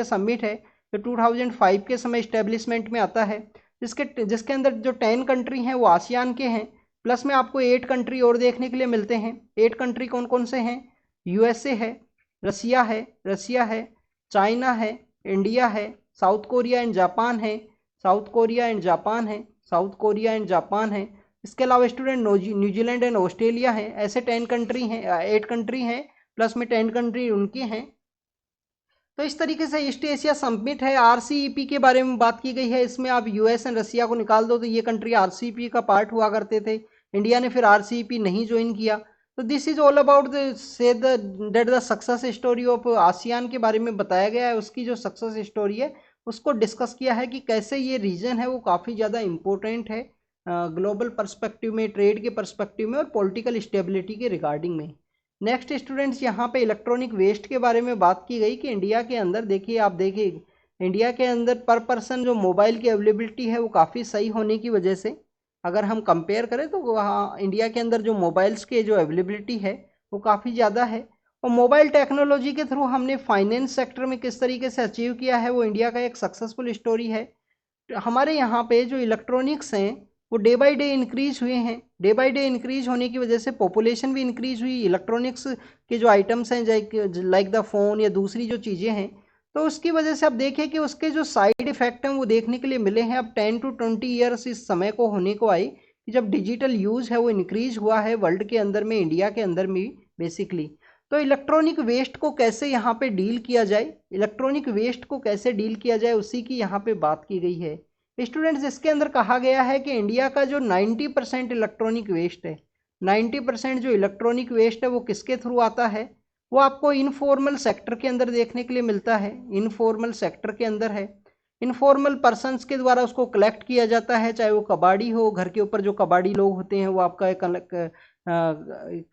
समिट है जो 2005 के समय इस्टेब्लिशमेंट में आता है, जिसके अंदर जो 10 कंट्री हैं वो आसियान के हैं, प्लस में आपको 8 कंट्री और देखने के लिए मिलते हैं। 8 कंट्री कौन कौन से हैं? यूएसए है, रसिया है, चाइना है, इंडिया है, साउथ कोरिया एंड जापान है, साउथ कोरिया एंड जापान है। इसके अलावा स्टूडेंट न्यूजीलैंड एंड ऑस्ट्रेलिया है। ऐसे 10 कंट्री हैं, 8 कंट्री हैं, प्लस में 10 कंट्री उनकी हैं। तो इस तरीके से ईस्ट एशिया समिट है। आरसीईपी के बारे में बात की गई है, इसमें आप यूएस एंड रसिया को निकाल दो तो ये कंट्री आरसीईपी का पार्ट हुआ करते थे। इंडिया ने फिर आरसीईपी नहीं ज्वाइन किया। तो this is all about the success story of ASEAN के बारे में बताया गया है। उसकी जो सक्सेस स्टोरी है उसको डिस्कस किया है कि कैसे ये रीजन है वो काफ़ी ज़्यादा इम्पोर्टेंट है ग्लोबल पर्सपेक्टिव में, ट्रेड के पर्सपेक्टिव में और पॉलिटिकल स्टेबिलिटी के रिगार्डिंग में। नेक्स्ट स्टूडेंट्स, यहाँ पे इलेक्ट्रॉनिक वेस्ट के बारे में बात की गई कि इंडिया के अंदर देखिए, आप देखिए इंडिया के अंदर पर पर्सन जो मोबाइल की अवेलेबिलिटी है वो काफ़ी सही होने की वजह से अगर हम कंपेयर करें तो वहाँ इंडिया के अंदर जो मोबाइल्स के जो अवेलेबिलिटी है वो काफ़ी ज़्यादा है। और मोबाइल टेक्नोलॉजी के थ्रू हमने फाइनेंस सेक्टर में किस तरीके से अचीव किया है वो इंडिया का एक सक्सेसफुल स्टोरी है। हमारे यहाँ पे जो इलेक्ट्रॉनिक्स हैं वो डे बाई डे इंक्रीज हुए हैं। डे बाई डे इंक्रीज होने की वजह से पॉपुलेशन भी इंक्रीज हुई। इलेक्ट्रॉनिक्स के जो आइटम्स हैं लाइक द फ़ोन या दूसरी जो चीज़ें हैं, तो उसकी वजह से अब देखिए कि उसके जो साइड इफ़ेक्ट हैं वो देखने के लिए मिले हैं। अब 10 to 20 ईयर्स इस समय को होने को आए कि जब डिजिटल यूज़ है वो इंक्रीज हुआ है वर्ल्ड के अंदर में, इंडिया के अंदर में बेसिकली। तो इलेक्ट्रॉनिक वेस्ट को कैसे यहाँ पे डील किया जाए, इलेक्ट्रॉनिक वेस्ट को कैसे डील किया जाए उसी की यहाँ पे बात की गई है। स्टूडेंट्स, इसके अंदर कहा गया है कि इंडिया का जो 90% इलेक्ट्रॉनिक वेस्ट है, 90% जो इलेक्ट्रॉनिक वेस्ट है वो किसके थ्रू आता है? वो आपको इनफॉर्मल सेक्टर के अंदर देखने के लिए मिलता है। इनफॉर्मल सेक्टर के अंदर है, इनफॉर्मल पर्सनस के द्वारा उसको कलेक्ट किया जाता है, चाहे वो कबाड़ी हो, घर के ऊपर जो कबाड़ी लोग होते हैं वो आपका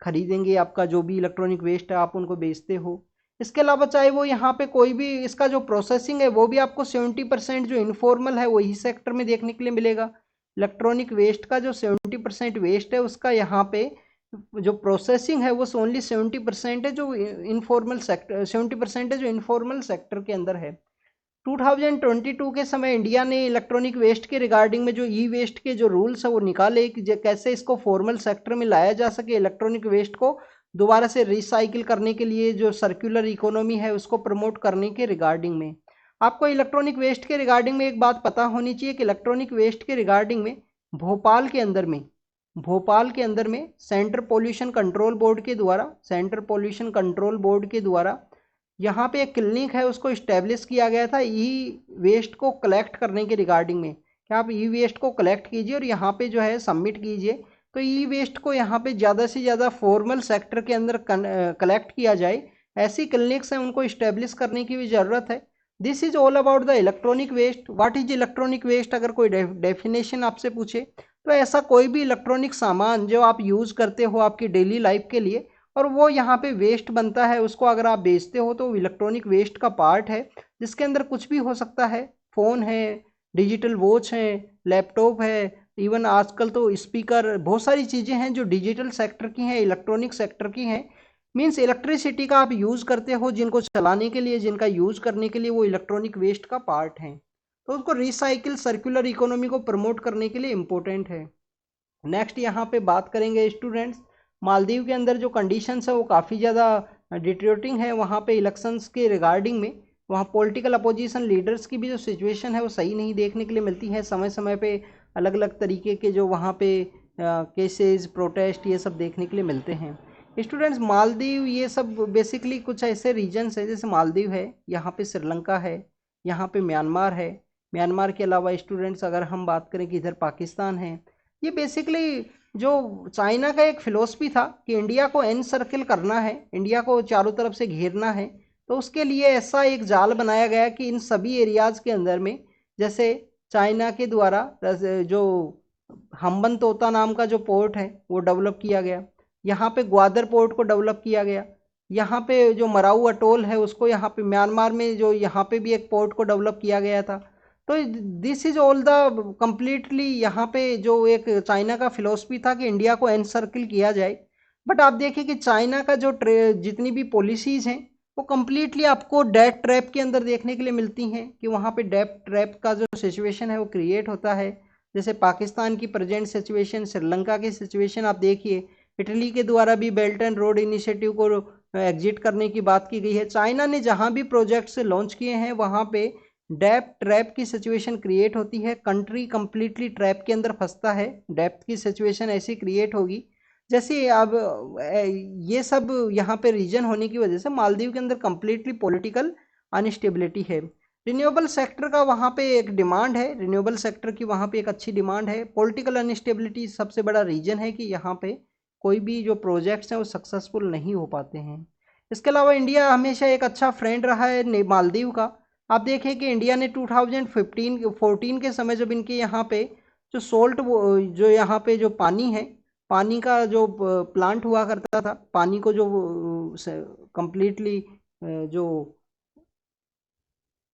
खरीदेंगे, आपका जो भी इलेक्ट्रॉनिक वेस्ट है आप उनको बेचते हो। इसके अलावा चाहे वो यहाँ पे कोई भी इसका जो प्रोसेसिंग है वो भी आपको 70% जो इनफॉर्मल है वही सेक्टर में देखने के लिए मिलेगा। इलेक्ट्रॉनिक वेस्ट का जो 70% वेस्ट है उसका यहाँ पे जो प्रोसेसिंग है वो ओनली 70% है जो इनफॉर्मल सेक्टर, 70% है जो इनफॉर्मल सेक्टर के अंदर है। 2022 के समय इंडिया ने इलेक्ट्रॉनिक वेस्ट के रिगार्डिंग में जो ई वेस्ट के जो रूल्स है वो निकाले कि कैसे इसको फॉर्मल सेक्टर में लाया जा सके, इलेक्ट्रॉनिक वेस्ट को दोबारा से रिसाइकिल करने के लिए जो सर्कुलर इकोनॉमी है उसको प्रमोट करने के रिगार्डिंग में। आपको इलेक्ट्रॉनिक वेस्ट के रिगार्डिंग में एक बात पता होनी चाहिए कि इलेक्ट्रॉनिक वेस्ट के रिगार्डिंग में भोपाल के अंदर में सेंट्रल पोल्यूशन कंट्रोल बोर्ड के द्वारा यहाँ पे एक क्लिनिक है उसको इस्टेब्लिश किया गया था ई वेस्ट को कलेक्ट करने के रिगार्डिंग में कि आप ई वेस्ट को कलेक्ट कीजिए और यहाँ पे जो है सबमिट कीजिए। तो ई वेस्ट को यहाँ पे ज़्यादा से ज़्यादा फॉर्मल सेक्टर के अंदर कलेक्ट किया जाए, ऐसी क्लिनिक्स हैं उनको इस्टेब्लिश करने की भी ज़रूरत है। This is all about the electronic waste. What is electronic waste? अगर कोई डेफिनेशन आपसे पूछे तो ऐसा कोई भी इलेक्ट्रॉनिक सामान जो आप यूज़ करते हो आपकी डेली लाइफ के लिए और वो यहाँ पे वेस्ट बनता है, उसको अगर आप बेचते हो तो इलेक्ट्रॉनिक वेस्ट का पार्ट है, जिसके अंदर कुछ भी हो सकता है। फ़ोन है, डिजिटल वॉच है, लैपटॉप है, इवन आजकल तो स्पीकर, बहुत सारी चीज़ें हैं जो डिजिटल सेक्टर की हैं, इलेक्ट्रॉनिक सेक्टर की हैं। मीन्स इलेक्ट्रिसिटी का आप यूज़ करते हो, जिनको चलाने के लिए, जिनका यूज़ करने के लिए वो इलेक्ट्रॉनिक वेस्ट का पार्ट है, तो उसको रिसाइकिल सर्कुलर इकोनॉमी को प्रमोट करने के लिए इम्पोर्टेंट है। नेक्स्ट यहाँ पे बात करेंगे स्टूडेंट्स, मालदीव के अंदर जो कंडीशंस है वो काफ़ी ज़्यादा डिटेरियोरेटिंग है। वहाँ पे इलेक्शंस के रिगार्डिंग में वहाँ पॉलिटिकल अपोजिशन लीडर्स की भी जो सिचुएशन है वो सही नहीं देखने के लिए मिलती है। समय समय पे अलग अलग तरीके के जो वहाँ पे केसेस, प्रोटेस्ट, ये सब देखने के लिए मिलते हैं। स्टूडेंट्स, मालदीव ये सब बेसिकली कुछ ऐसे रीजन्स है, जैसे मालदीव है, यहाँ पे श्रीलंका है, यहाँ पे म्यांमार है। म्यांमार के अलावा स्टूडेंट्स अगर हम बात करें कि इधर पाकिस्तान है। ये बेसिकली जो चाइना का एक फिलोसफी था कि इंडिया को एन सर्किल करना है, इंडिया को चारों तरफ से घेरना है, तो उसके लिए ऐसा एक जाल बनाया गया कि इन सभी एरियाज़ के अंदर में, जैसे चाइना के द्वारा जो हम्बन तोता नाम का जो पोर्ट है वो डेवलप किया गया, यहाँ पे ग्वादर पोर्ट को डेवलप किया गया, यहाँ पे जो मराऊ अटोल है उसको, यहाँ पे म्यांमार में जो यहाँ पे भी एक पोर्ट को डेवलप किया गया था। तो this is all the completely यहाँ पे जो एक चाइना का फिलोसफी था कि इंडिया को एनसर्किल किया जाए। बट आप देखिए कि चाइना का जो जितनी भी पॉलिसीज़ हैं वो कम्प्लीटली आपको डेट ट्रैप के अंदर देखने के लिए मिलती हैं, कि वहाँ पे डेट ट्रैप का जो सिचुएशन है वो क्रिएट होता है। जैसे पाकिस्तान की प्रेजेंट सिचुएशन, श्रीलंका की सिचुएशन आप देखिए, इटली के द्वारा भी बेल्ट एंड रोड इनिशिएटिव को एग्जिट करने की बात की गई है। चाइना ने जहाँ भी प्रोजेक्ट्स लॉन्च किए हैं वहाँ पे डेप्थ ट्रैप की सिचुएशन क्रिएट होती है, कंट्री कंप्लीटली ट्रैप के अंदर फंसता है। डेप्थ की सिचुएशन ऐसी क्रिएट होगी जैसे अब ये सब यहाँ पे रीजन होने की वजह से मालदीव के अंदर कंप्लीटली पॉलिटिकल अनस्टेबिलिटी है। रिन्यूएबल सेक्टर का वहाँ पे एक डिमांड है, रिन्यूएबल सेक्टर की वहाँ पे एक अच्छी डिमांड है। पॉलिटिकल अनस्टेबिलिटी सबसे बड़ा रीजन है कि यहाँ पे कोई भी जो प्रोजेक्ट्स हैं वो सक्सेसफुल नहीं हो पाते हैं। इसके अलावा इंडिया हमेशा एक अच्छा फ्रेंड रहा है मालदीव का। आप देखें कि इंडिया ने 2014 के समय जब इनके यहाँ पे जो सोल्ट, जो यहाँ पे जो पानी है, पानी का जो प्लांट हुआ करता था, पानी को जो कंप्लीटली जो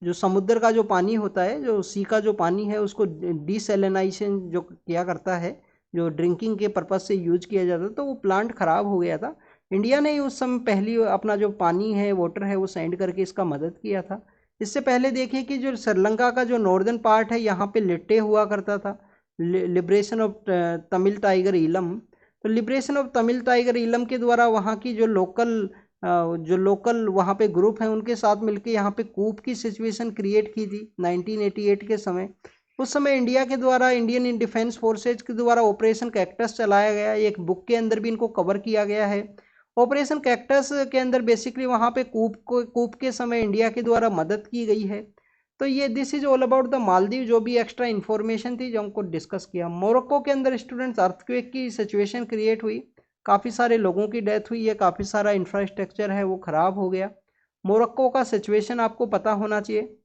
जो समुद्र का जो पानी होता है, जो सी का जो पानी है, उसको डिसैलिनाइजेशन जो किया करता है, जो ड्रिंकिंग के पर्पज़ से यूज किया जाता है, तो वो प्लांट ख़राब हो गया था। इंडिया ने उस समय पहली अपना जो पानी है, वाटर है, वो सेंड करके इसका मदद किया था। इससे पहले देखिए कि जो श्रीलंका का जो नॉर्दर्न पार्ट है, यहाँ पे लिट्टे हुआ करता था, liberation of Tamil tiger Eelam. तो liberation of Tamil tiger Eelam के द्वारा वहाँ की जो लोकल वहाँ पे ग्रुप हैं उनके साथ मिलके यहाँ पे कूप की सिचुएशन क्रिएट की थी 1988 के समय। उस समय इंडिया के द्वारा, इंडियन डिफेंस फोर्सेज के द्वारा ऑपरेशन कैक्टस चलाया गया। एक बुक के अंदर भी इनको कवर किया गया है। ऑपरेशन कैक्टस के अंदर बेसिकली वहाँ पे कूप के समय इंडिया के द्वारा मदद की गई है। तो ये this is all about the Maldives, जो भी एक्स्ट्रा इन्फॉर्मेशन थी जो हमको डिस्कस किया। मोरक्को के अंदर स्टूडेंट्स अर्थक्वेक की सिचुएशन क्रिएट हुई, काफ़ी सारे लोगों की डेथ हुई है, काफ़ी सारा इंफ्रास्ट्रक्चर है वो ख़राब हो गया। मोरक्को का सिचुएशन आपको पता होना चाहिए,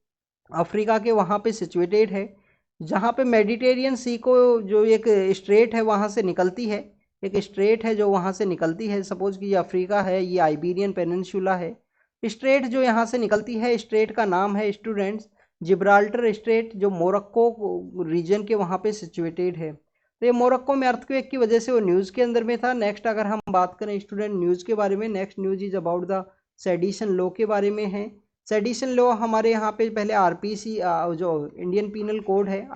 अफ्रीका के वहाँ पे सिचुएटेड है, जहाँ पे मेडिटेरियन सी को जो एक स्ट्रेट है वहाँ से निकलती है, एक स्ट्रेट है जो वहाँ से निकलती है। सपोज कि ये अफ्रीका है, ये आइबेरियन पेनिनसुला है। स्ट्रेट जो यहाँ से निकलती है, स्ट्रेट का नाम है स्टूडेंट्स जिब्राल्टर स्ट्रेट, जो मोरक्को रीजन के वहाँ पे सिचुएटेड है। तो ये मोरक्को में अर्थक्वेक की वजह से वो न्यूज़ के अंदर में था। नेक्स्ट अगर हम बात करें स्टूडेंट न्यूज़ के बारे में, next news is about the sedition law के बारे में है। सेडिशन लॉ हमारे यहाँ पे पहले आरपीसी, जो इंडियन पीनल कोड है,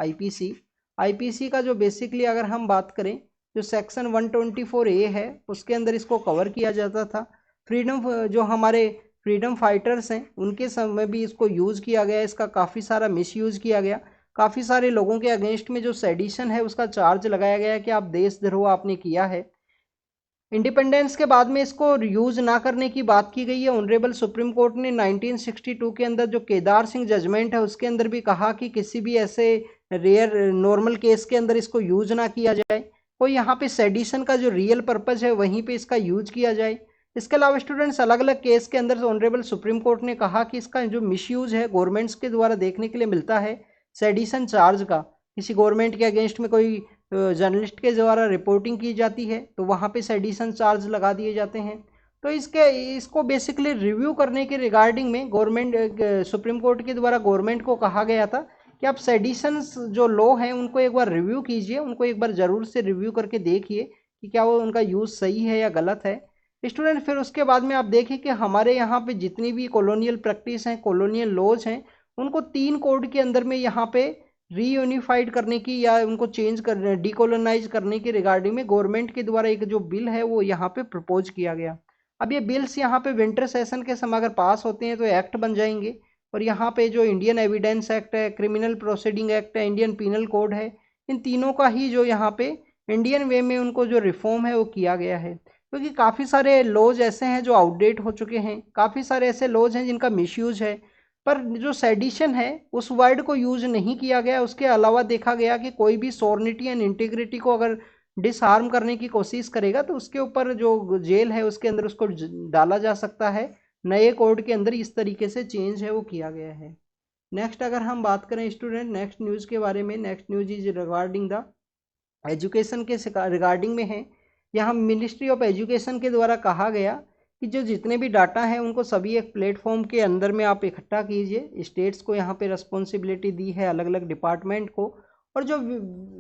आईपीसी का जो बेसिकली अगर हम बात करें, जो सेक्शन 124A है उसके अंदर इसको कवर किया जाता था। जो हमारे फ्रीडम फाइटर्स हैं उनके समय भी इसको यूज़ किया गया, इसका काफ़ी सारा मिसयूज़ किया गया। काफ़ी सारे लोगों के अगेंस्ट में जो सेडिशन है उसका चार्ज लगाया गया कि आप देशद्रोह आपने किया है। इंडिपेंडेंस के बाद में इसको यूज़ ना करने की बात की गई है। ऑनरेबल सुप्रीम कोर्ट ने 1962 के अंदर जो केदार सिंह जजमेंट है उसके अंदर भी कहा कि किसी भी ऐसे रेयर नॉर्मल केस के अंदर इसको यूज़ ना किया जाए, कोई यहाँ पे सेडिशन का जो रियल पर्पज़ है वहीं पे इसका यूज किया जाए। इसके अलावा स्टूडेंट्स अलग अलग केस के अंदर ऑनरेबल सुप्रीम कोर्ट ने कहा कि इसका जो मिसयूज है गवर्नमेंट्स के द्वारा देखने के लिए मिलता है, सेडिशन चार्ज का, किसी गवर्नमेंट के अगेंस्ट में कोई जर्नलिस्ट के द्वारा रिपोर्टिंग की जाती है तो वहाँ पे सेडिशन चार्ज लगा दिए जाते हैं। तो इसको बेसिकली रिव्यू करने के रिगार्डिंग में गवर्नमेंट सुप्रीम कोर्ट के द्वारा गवर्नमेंट को कहा गया था कि आप सेडिशंस जो लॉ हैं उनको एक बार रिव्यू कीजिए, उनको एक बार ज़रूर से रिव्यू करके देखिए कि क्या वो उनका यूज़ सही है या गलत है। स्टूडेंट फिर उसके बाद में आप देखें कि हमारे यहाँ पे जितनी भी कॉलोनियल प्रैक्टिस हैं, कॉलोनियल लॉज हैं, उनको 3 कोड के अंदर में यहाँ पे रीयूनिफाइड करने की या उनको चेंज कर डीकोलोनाइज करने की रिगार्डिंग में गवर्नमेंट के द्वारा एक जो बिल है वो यहाँ पे प्रपोज किया गया। अब ये बिल्स यहाँ पे विंटर सेशन के समय अगर पास होते हैं तो एक्ट बन जाएंगे। और यहाँ पे जो इंडियन एविडेंस एक्ट है, क्रिमिनल प्रोसीडिंग एक्ट है, इंडियन पीनल कोड है, इन तीनों का ही जो यहाँ पे इंडियन वे में उनको जो रिफॉर्म है वो किया गया है। क्योंकि काफ़ी सारे लॉज ऐसे हैं जो आउटडेट हो चुके हैं, काफ़ी सारे ऐसे लॉज हैं जिनका मिसयूज है, पर जो सेडिशन है उस वर्ड को यूज नहीं किया गया। उसके अलावा देखा गया कि कोई भी सॉर्निटी एंड इंटीग्रिटी को अगर डिसहार्म करने की कोशिश करेगा तो उसके ऊपर जो जेल है उसके अंदर उसको डाला जा सकता है। नए कोड के अंदर इस तरीके से चेंज है वो किया गया है। नेक्स्ट अगर हम बात करें स्टूडेंट नेक्स्ट न्यूज़ के बारे में, next news is regarding the education के रिगार्डिंग में है। यहाँ मिनिस्ट्री ऑफ एजुकेशन के द्वारा कहा गया कि जो जितने भी डाटा हैं उनको सभी एक प्लेटफॉर्म के अंदर में आप इकट्ठा कीजिए। स्टेट्स को यहाँ पे रिस्पॉन्सिबिलिटी दी है, अलग अलग डिपार्टमेंट को। और जो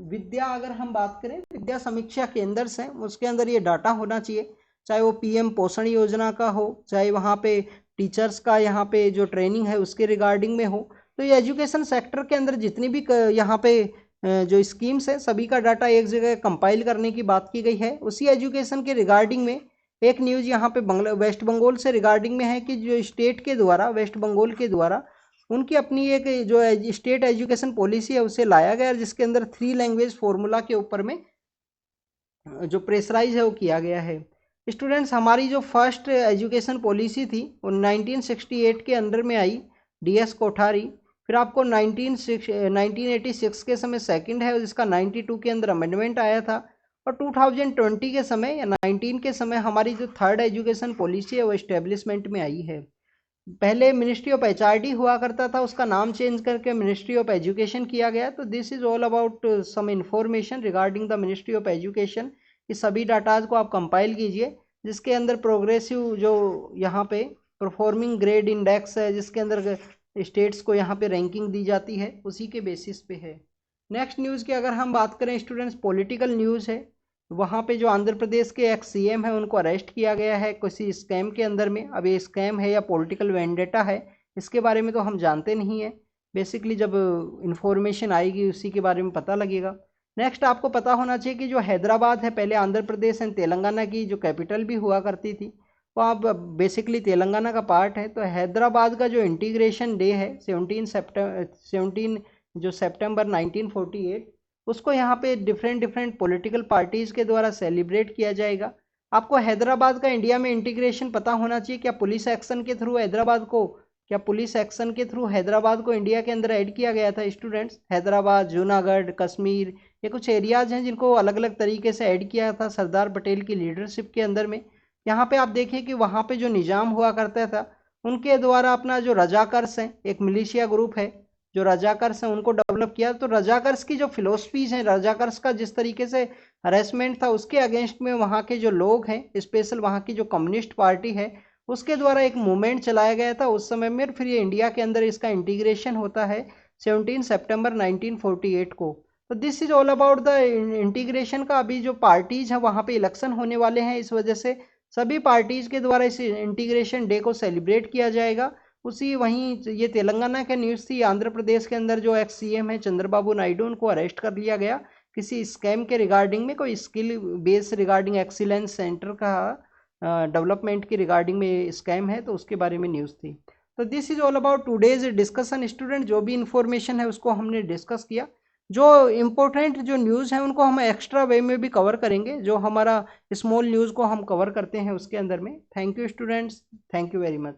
विद्या अगर हम बात करें विद्या समीक्षा केंद्र से, उसके अंदर ये डाटा होना चाहिए, चाहे वो पीएम पोषण योजना का हो, चाहे वहाँ पे टीचर्स का यहाँ पे जो ट्रेनिंग है उसके रिगार्डिंग में हो। तो ये एजुकेशन सेक्टर के अंदर जितनी भी यहाँ पे जो स्कीम्स है सभी का डाटा एक जगह कंपाइल करने की बात की गई है। उसी एजुकेशन के रिगार्डिंग में एक न्यूज़ यहाँ पे वेस्ट बंगाल से रिगार्डिंग में है कि जो स्टेट के द्वारा, वेस्ट बंगाल के द्वारा उनकी अपनी एक जो स्टेट एजुकेशन पॉलिसी है उसे लाया गया, जिसके अंदर 3 लैंग्वेज फॉर्मूला के ऊपर में जो प्रेशराइज है वो किया गया है। स्टूडेंट्स हमारी जो फर्स्ट एजुकेशन पॉलिसी थी वो 1968 के अंडर में आई, DS कोठारी। फिर आपको 1986 के समय सेकंड है जिसका 92 के अंदर अमेंडमेंट आया था। और 2020 के समय या 19 के समय हमारी जो थर्ड एजुकेशन पॉलिसी है वो इस्टेब्लिशमेंट में आई है। पहले मिनिस्ट्री ऑफ HRD हुआ करता था, उसका नाम चेंज करके मिनिस्ट्री ऑफ एजुकेशन किया गया। तो this is all about some information regarding the ministry of education. इस सभी डाटाज को आप कंपाइल कीजिए, जिसके अंदर प्रोग्रेसिव जो यहाँ पे परफॉर्मिंग ग्रेड इंडेक्स है, जिसके अंदर स्टेट्स को यहाँ पे रैंकिंग दी जाती है, उसी के बेसिस पे है। नेक्स्ट न्यूज़ की अगर हम बात करें स्टूडेंट्स, पॉलिटिकल न्यूज़ है। वहाँ पे जो आंध्र प्रदेश के एक्स CM है उनको अरेस्ट किया गया है किसी स्कैम के अंदर में। अब ये स्कैम है या पॉलिटिकल वेंडेटा है इसके बारे में तो हम जानते नहीं है, बेसिकली जब इंफॉर्मेशन आएगी उसी के बारे में पता लगेगा। नेक्स्ट आपको पता होना चाहिए कि जो हैदराबाद है पहले आंध्र प्रदेश एंड तेलंगाना की जो कैपिटल भी हुआ करती थी, वो अब बेसिकली तेलंगाना का पार्ट है। तो हैदराबाद का जो इंटीग्रेशन डे है 17 जो सितंबर 1948, उसको यहाँ पे डिफरेंट पॉलिटिकल पार्टीज़ के द्वारा सेलिब्रेट किया जाएगा। आपको हैदराबाद का इंडिया में इंटीग्रेशन पता होना चाहिए। क्या पुलिस एक्शन के थ्रू हैदराबाद को इंडिया के अंदर ऐड किया गया था स्टूडेंट्स? हैदराबाद, जूनागढ़, कश्मीर, ये कुछ एरियाज हैं जिनको अलग अलग तरीके से ऐड किया था सरदार पटेल की लीडरशिप के अंदर में। यहाँ पे आप देखें कि वहाँ पे जो निज़ाम हुआ करता था उनके द्वारा अपना जो रजाकर्स हैं, एक मिलिशिया ग्रुप है जो रजाकर्स हैं, उनको डेवलप किया। तो रजाकर्स की जो फिलोसफीज हैं, रजाकर्स का जिस तरीके से हरेसमेंट था उसके अगेंस्ट में वहाँ के जो लोग हैं, स्पेशल वहाँ की जो कम्युनिस्ट पार्टी है उसके द्वारा एक मूवमेंट चलाया गया था उस समय में। फिर ये इंडिया के अंदर इसका इंटीग्रेशन होता है 17 सितंबर 1948 को। तो this is all about the integration का। अभी जो पार्टीज है वहाँ पे इलेक्शन होने वाले हैं, इस वजह से सभी पार्टीज के द्वारा इस इंटीग्रेशन डे को सेलिब्रेट किया जाएगा। उसी वहीं ये तेलंगाना का न्यूज़ थी, आंध्र प्रदेश के अंदर जो एक्स CM है चंद्रबाबू नायडू, उनको अरेस्ट कर लिया गया किसी स्कैम के रिगार्डिंग में, कोई skill base regarding excellence centre का डेवलपमेंट की रिगार्डिंग में स्कैम है, तो उसके बारे में न्यूज़ थी। तो this is all about today's discussion student. जो भी इंफॉर्मेशन है उसको हमने डिस्कस किया। जो इम्पोर्टेंट जो न्यूज़ है उनको हम एक्स्ट्रा वे में भी कवर करेंगे, जो हमारा स्मॉल न्यूज़ को हम कवर करते हैं उसके अंदर में। Thank you students, thank you very much.